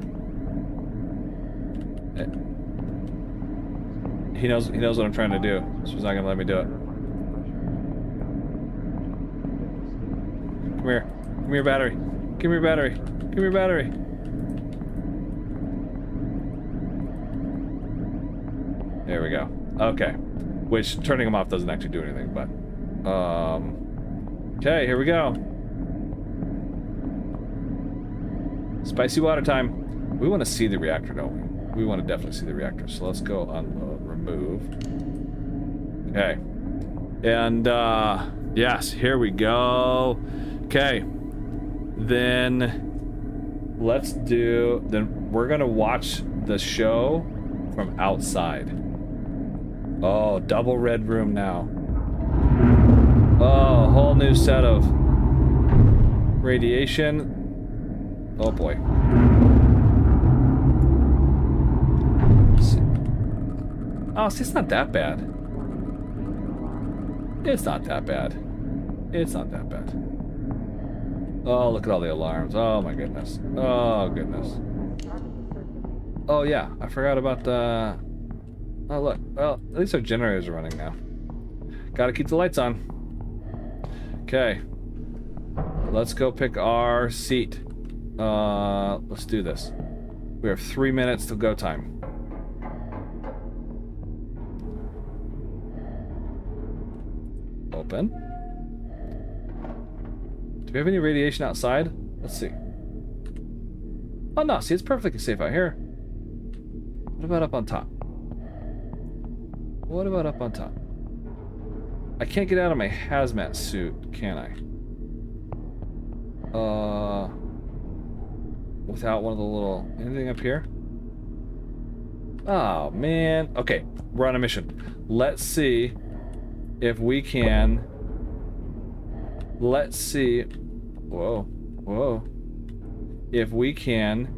He knows what I'm trying to do, so he's not gonna let me do it. Come here. Give me your battery. Give me your battery. Give me your battery. There we go. Okay. Which turning them off doesn't actually do anything, but okay, here we go. Spicy water time. We want to see the reactor, don't we? We want to definitely see the reactor. So let's go unload, remove. Okay. And yes, here we go. Okay. Then we're gonna watch the show from outside. Oh, double red room now. Oh, a whole new set of radiation. Oh boy. Oh, see, it's not that bad. It's not that bad. It's not that bad. Oh, look at all the alarms. Oh my goodness. Oh goodness. Oh yeah, I forgot about the... Oh look, well, at least our generators are running now. Gotta keep the lights on. Okay. Let's go pick our seat. Let's do this. We have 3 minutes to go time. Open. Do we have any radiation outside? Let's see. Oh no, see, it's perfectly safe out here. What about up on top? What about up on top? I can't get out of my hazmat suit, can I? Without one of the little... Anything up here? Oh, man. Okay, we're on a mission. Let's see if we can... Let's see... Whoa. Whoa. If we can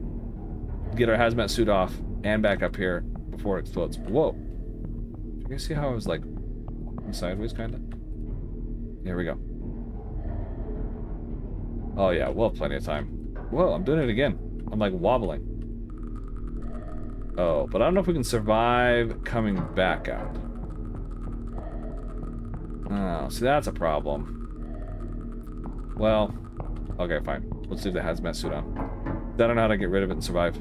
get our hazmat suit off and back up here before it explodes. Whoa. You guys see how I was like walking sideways, kind of? Here we go. Oh yeah, we'll have plenty of time. Whoa, I'm doing it again. I'm like wobbling. Oh, but I don't know if we can survive coming back out. Oh, see, that's a problem. Well, okay, fine. Let's leave the hazmat suit on. I don't know how to get rid of it and survive.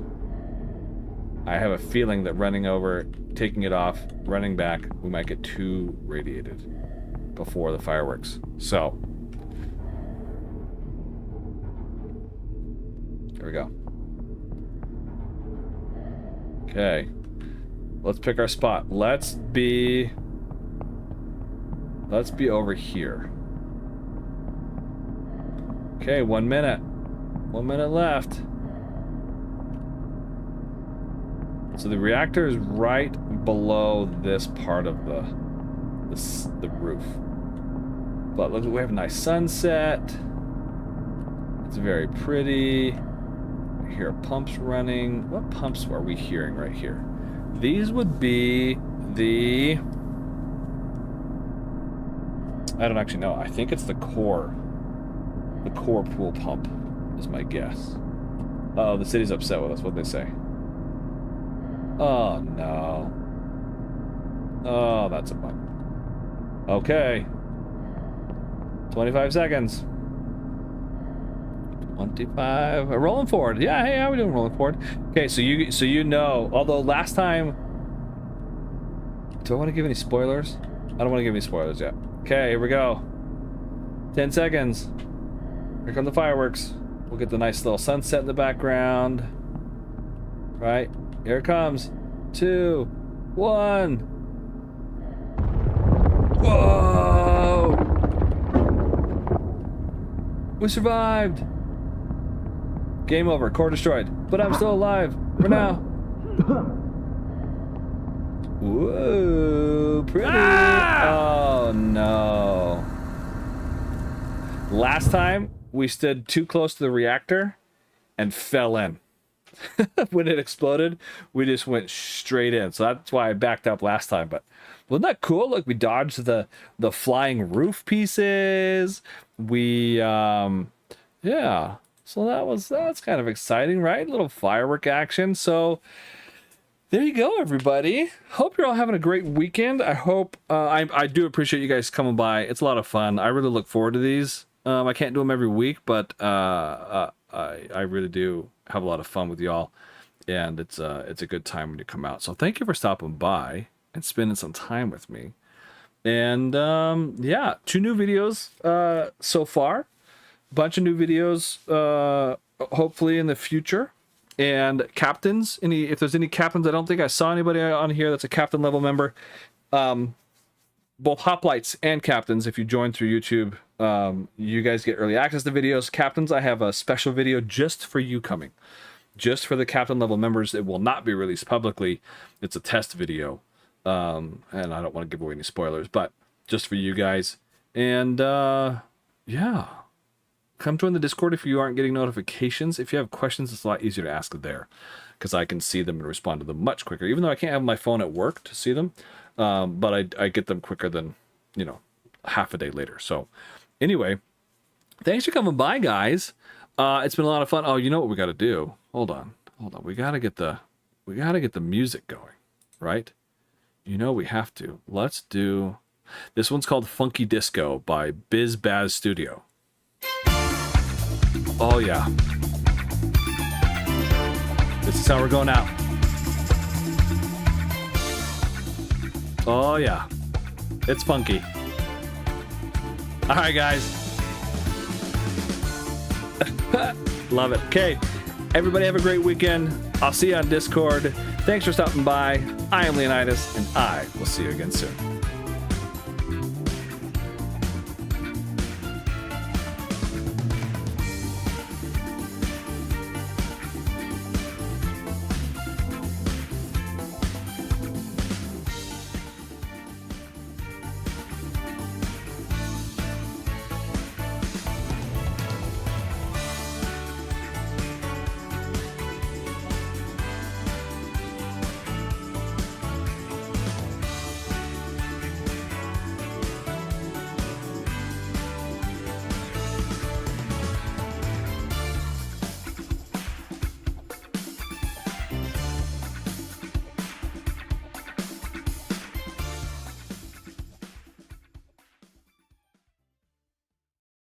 I have a feeling that running over, taking it off, running back, we might get too radiated before the fireworks. So, here we go. Okay. Let's pick our spot. Let's be over here. Okay, 1 minute. 1 minute left. So the reactor is right below this part of the roof. But look, we have a nice sunset. It's very pretty. I hear pumps running. What pumps are we hearing right here? These would be the... I don't actually know. I think it's the core. The core pool pump is my guess. Oh, the city's upset with us. What'd they say? Oh, no. Oh, that's a bummer. Okay. 25 seconds. 25. Rolling forward. Yeah, hey, how we doing rolling forward? Okay, so you know, although last time... Do I want to give any spoilers? I don't want to give any spoilers yet. Okay, here we go. 10 seconds. Here come the fireworks. We'll get the nice little sunset in the background. Right? Here it comes. 2, 1. Whoa! We survived. Game over. Core destroyed. But I'm still alive. For now. Whoa. Pretty. Oh, no. Last time, we stood too close to the reactor and fell in. When it exploded, we just went straight in. So that's why I backed up last time. But wasn't that cool? Look, we dodged the flying roof pieces. We yeah. So that's kind of exciting, right? A little firework action. So there you go, everybody. Hope you're all having a great weekend. I hope I do appreciate you guys coming by. It's a lot of fun. I really look forward to these. I can't do them every week, but I really do have a lot of fun with y'all, and it's a good time when you come out. So thank you for stopping by and spending some time with me. And yeah, 2 new videos so far, bunch of new videos hopefully in the future. And captains, if there's any captains, I don't think I saw anybody on here that's a captain level member. Both hoplites and captains, if you join through YouTube, you guys get early access to videos. Captains, I have a special video just for you coming. Just for the captain level members. It will not be released publicly. It's a test video. And I don't want to give away any spoilers, but just for you guys. And yeah. Come join the Discord if you aren't getting notifications. If you have questions, it's a lot easier to ask there, because I can see them and respond to them much quicker, even though I can't have my phone at work to see them. But I get them quicker than, half a day later. So anyway, thanks for coming by, guys. It's been a lot of fun. Oh, you know what we got to do? Hold on. We got to get the music going, right? We have to. Let's do, this one's called Funky Disco by Biz Baz Studio. Oh yeah. This is how we're going out. Oh yeah. It's funky. All right, guys. Love it. Okay. Everybody have a great weekend. I'll see you on Discord. Thanks for stopping by. I am Leonidas, and I will see you again soon.